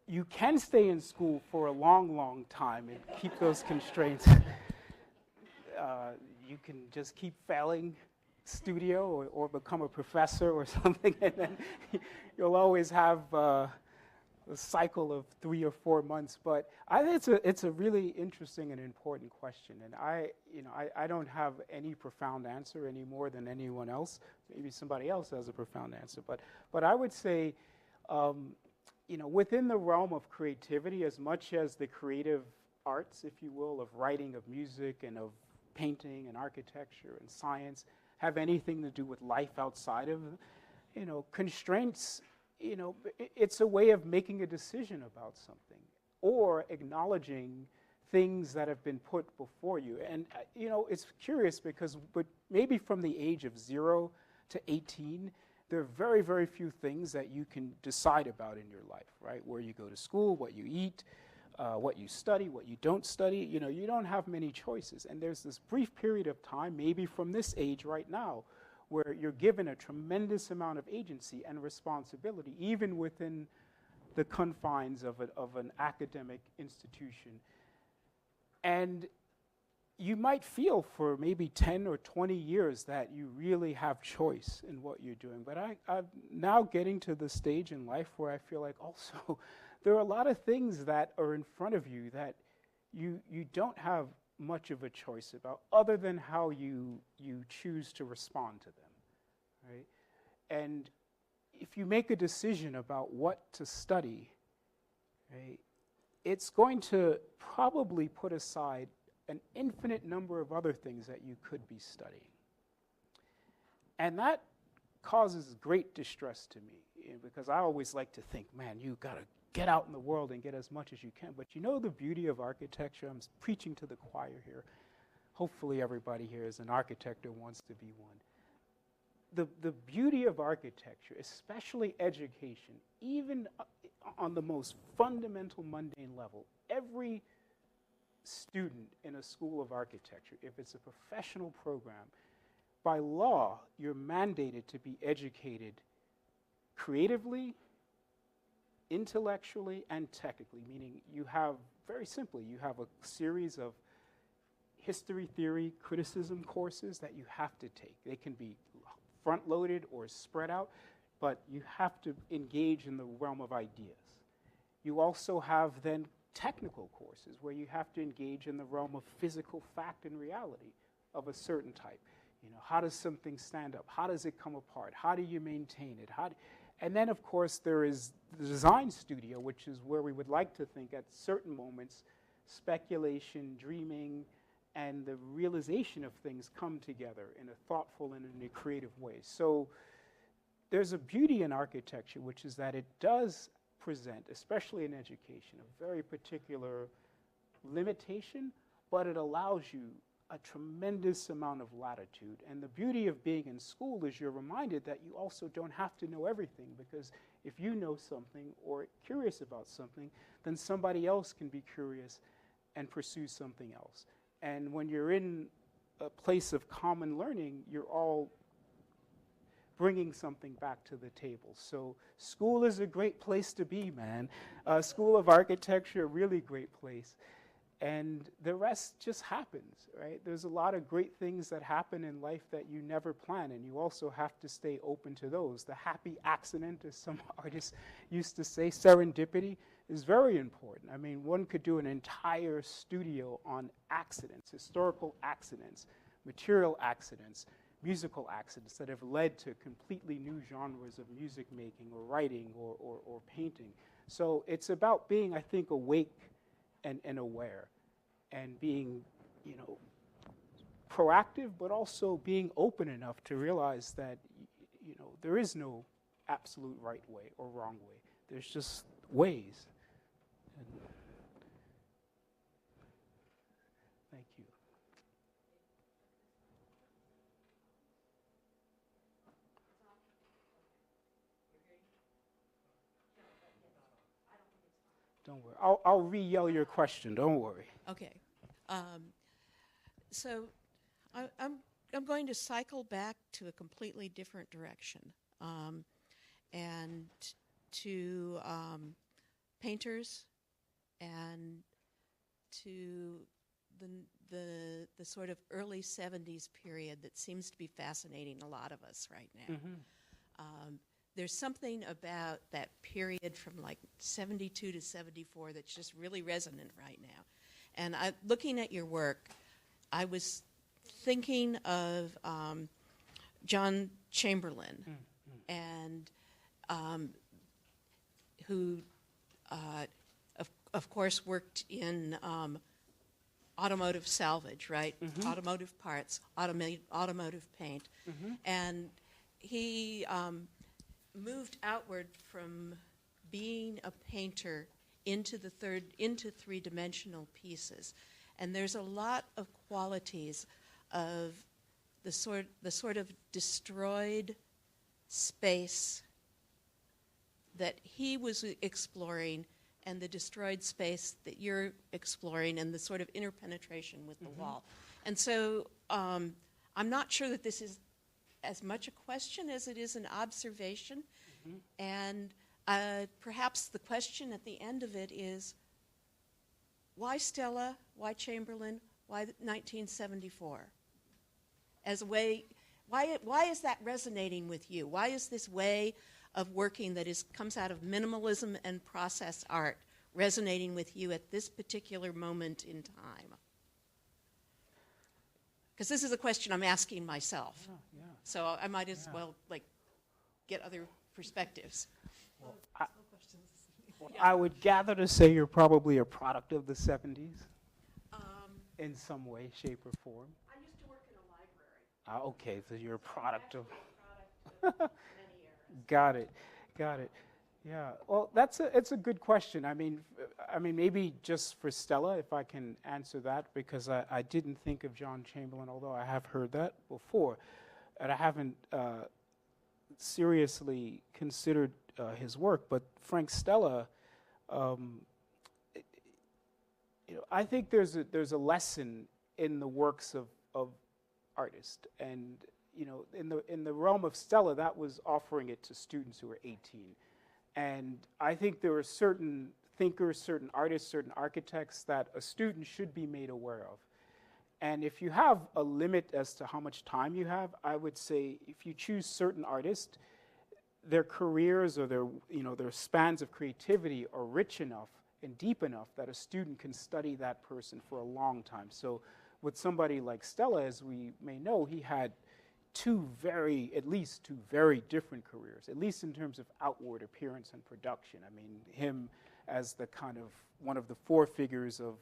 you can stay in school for a long, long time and keep those constraints. You can just keep failing studio or become a professor or something, and then you'll always have a cycle of 3 or 4 months. But I think it's a really interesting and important question, and I don't have any profound answer any more than anyone else. Maybe somebody else has a profound answer, but I would say, within the realm of creativity, as much as the creative arts, if you will, of writing, of music, and of painting and architecture and science have anything to do with life outside of, constraints, it's a way of making a decision about something or acknowledging things that have been put before you. And, it's curious because but maybe from the age of 0 to 18, there are very, very few things that you can decide about in your life, right? Where you go to school, what you eat, what you study, what you don't study. You don't have many choices. And there's this brief period of time, maybe from this age right now, where you're given a tremendous amount of agency and responsibility, even within the confines of an academic institution. And you might feel for maybe 10 or 20 years that you really have choice in what you're doing. But I'm now getting to the stage in life where I feel like also there are a lot of things that are in front of you that you don't have much of a choice about, other than how you choose to respond to them, right? And if you make a decision about what to study, right, it's going to probably put aside an infinite number of other things that you could be studying. And that causes great distress to me, because I always like to think, man, you got to get out in the world and get as much as you can. But the beauty of architecture, I'm preaching to the choir here. Hopefully everybody here is an architect or wants to be one. The beauty of architecture, especially education, even on the most fundamental, mundane level, every student in a school of architecture, if it's a professional program, by law, you're mandated to be educated creatively, intellectually, and technically, meaning you have, very simply, you have a series of history, theory, criticism courses that you have to take. They can be front-loaded or spread out, but you have to engage in the realm of ideas. You also have then technical courses where you have to engage in the realm of physical fact and reality of a certain type. How does something stand up? How does it come apart? How do you maintain it? And then, of course, there is the design studio, which is where we would like to think at certain moments speculation, dreaming, and the realization of things come together in a thoughtful and in a creative way. So there's a beauty in architecture, which is that it does present, especially in education, a very particular limitation, but it allows you a tremendous amount of latitude. And the beauty of being in school is you're reminded that you also don't have to know everything, because if you know something or curious about something, then somebody else can be curious and pursue something else. And when you're in a place of common learning, you're all bringing something back to the table. So school is a great place to be, man. School of Architecture, a really great place. And the rest just happens, right? There's a lot of great things that happen in life that you never plan, and you also have to stay open to those. The happy accident, as some artists used to say, serendipity, is very important. I mean, one could do an entire studio on accidents, historical accidents, material accidents, musical accidents that have led to completely new genres of music making or writing or painting. So it's about being, I think, awake and aware, and being, proactive, but also being open enough to realize that, there is no absolute right way or wrong way. There's just ways. And thank you. Don't worry. I'll re-yell your question. Don't worry. Okay. So I'm going to cycle back to a completely different direction, and to painters, and to the sort of early 70s period that seems to be fascinating a lot of us right now. Mm-hmm. There's something about that period from like 72 to 74 that's just really resonant right now. And looking at your work, I was thinking of John Chamberlain, and who, of course, worked in automotive salvage, right? Mm-hmm. Automotive parts, automotive paint. Mm-hmm. And he moved outward from being a painter into three-dimensional pieces. And there's a lot of qualities of the sort of destroyed space that he was exploring, and the destroyed space that you're exploring, and the sort of interpenetration with the wall. And so I'm not sure that this is as much a question as it is an observation. And perhaps the question at the end of it is, why Stella? Why Chamberlain? Why 1974? As a way, why is that resonating with you? Why is this way of working that comes out of minimalism and process art resonating with you at this particular moment in time? Because this is a question I'm asking myself. Yeah. So I might as well get other perspectives. Well, I would gather to say you're probably a product of the 70s in some way, shape, or form. I used to work in a library. Okay, so you're a product of many eras. Got it. Yeah. Well, it's a good question. I mean, maybe just for Stella, if I can answer that, because I didn't think of John Chamberlain, although I have heard that before, and I haven't seriously considered his work. But Frank Stella, I think there's a lesson in the works of artists, and in the realm of Stella, that was offering it to students who were 18. And I think there are certain thinkers, certain artists, certain architects that a student should be made aware of. And if you have a limit as to how much time you have, I would say if you choose certain artists, their careers or their spans of creativity are rich enough and deep enough that a student can study that person for a long time. So with somebody like Stella, as we may know, he had at least two very different careers, at least in terms of outward appearance and production. I mean, him as the kind of one of the four figures of,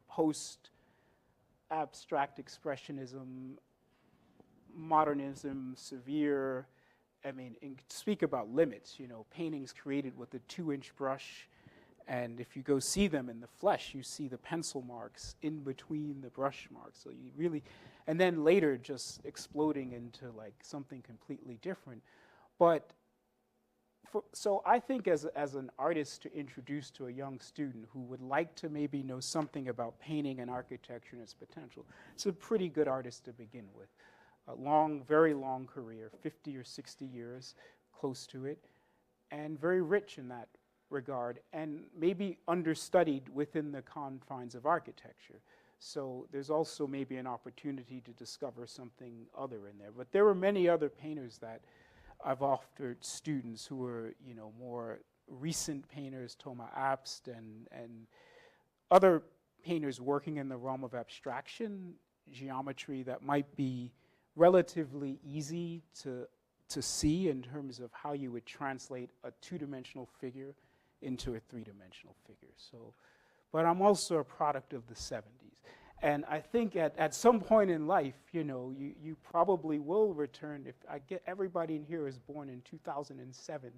post-abstract expressionism, modernism, severe. I mean, speak about limits, paintings created with a 2-inch brush, and if you go see them in the flesh, you see the pencil marks in between the brush marks. So you really, and then later just exploding into like something completely different. But so I think as an artist to introduce to a young student who would like to maybe know something about painting and architecture and its potential, it's a pretty good artist to begin with. A long, very long career, 50 or 60 years, close to it, and very rich in that regard, and maybe understudied within the confines of architecture. So there's also maybe an opportunity to discover something other in there. But there were many other painters that I've offered students who were, more recent painters, Thomas Abst, and other painters working in the realm of abstraction, geometry, that might be relatively easy to see in terms of how you would translate a 2-dimensional figure into a 3-dimensional figure. So, but I'm also a product of the 70s. And I think at some point in life, you probably will return. If I get everybody in here is born in 2007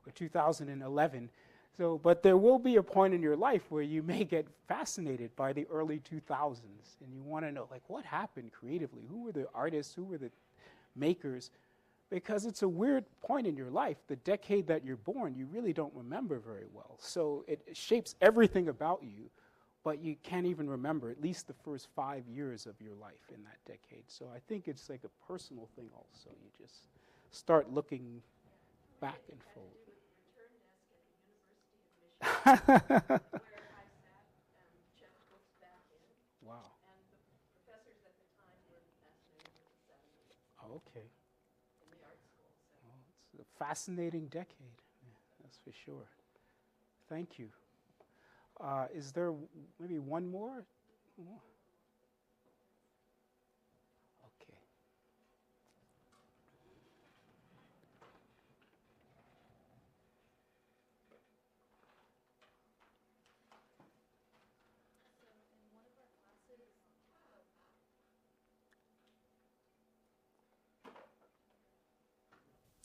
or 2011, so, but there will be a point in your life where you may get fascinated by the early 2000s, and you want to know, like, what happened creatively? Who were the artists? Who were the makers? Because it's a weird point in your life. The decade that you're born, you really don't remember very well. So it shapes everything about you, but you can't even remember at least the first 5 years of your life in that decade. So I think it's like a personal thing also. You just start looking back and forward. Where I sat and checked books back in. Wow. And the professors at the time were fascinated with the 70s. Oh, okay. In the art school. So. Well, it's a fascinating decade, that's for sure. Thank you. Is there maybe one more? Okay.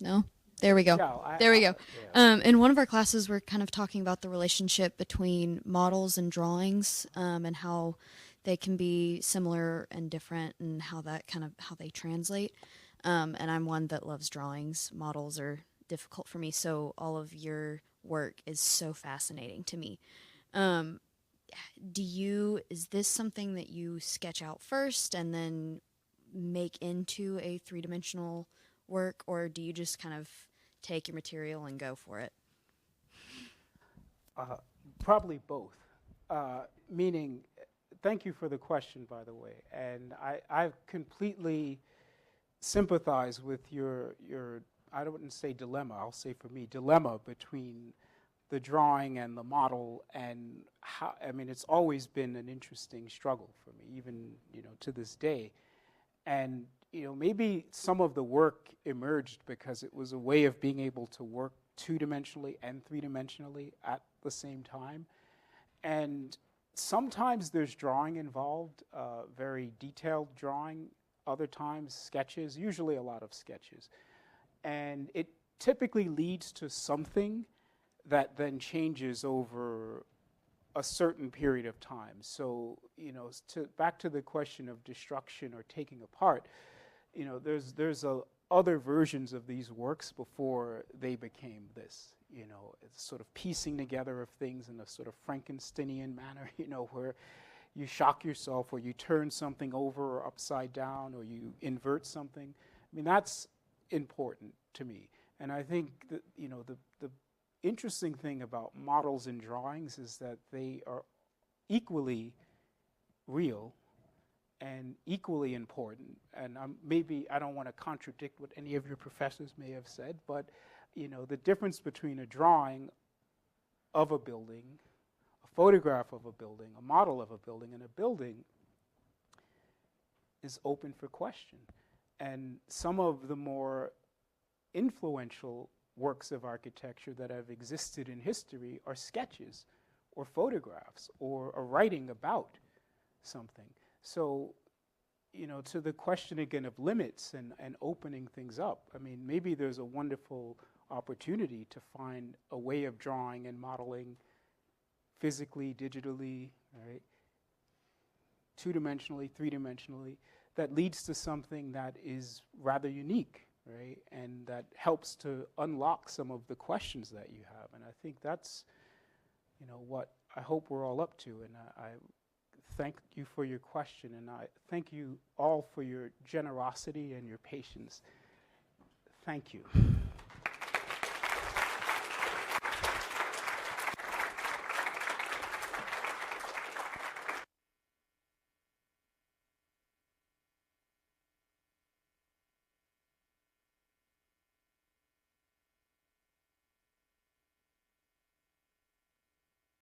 No? There we go. Yeah, There we go. Yeah. In one of our classes, we're kind of talking about the relationship between models and drawings, and how they can be similar and different, and how they translate. And I'm one that loves drawings. Models are difficult for me, so all of your work is so fascinating to me. Is this something that you sketch out first and then make into a 3-dimensional work, or do you just kind of take your material and go for it? Probably both. Meaning, thank you for the question, by the way. And I completely sympathize with your I wouldn't say dilemma, I'll say for me, dilemma between the drawing and the model, and how, I mean, it's always been an interesting struggle for me, even, to this day. And maybe some of the work emerged because it was a way of being able to work 2-dimensionally and 3-dimensionally at the same time. And sometimes there's drawing involved, very detailed drawing, other times sketches, usually a lot of sketches. And it typically leads to something that then changes over a certain period of time. So, back to the question of destruction or taking apart, there's other versions of these works before they became this. It's sort of piecing together of things in a sort of Frankensteinian manner, where you shock yourself, or you turn something over or upside down, or you invert something. I mean, that's important to me. And I think that, the interesting thing about models and drawings is that they are equally real and equally important. And maybe I don't want to contradict what any of your professors may have said, but the difference between a drawing of a building, a photograph of a building, a model of a building, and a building is open for question. And some of the more influential works of architecture that have existed in history are sketches or photographs or a writing about something. So, you know, to the question again of limits and opening things up, I mean, maybe there's a wonderful opportunity to find a way of drawing and modeling physically, digitally, right, two-dimensionally, three-dimensionally, that leads to something that is rather unique, right, and that helps to unlock some of the questions that you have. And I think that's, you know, what I hope we're all up to. And I thank you for your question, and I thank you all for your generosity and your patience. Thank you.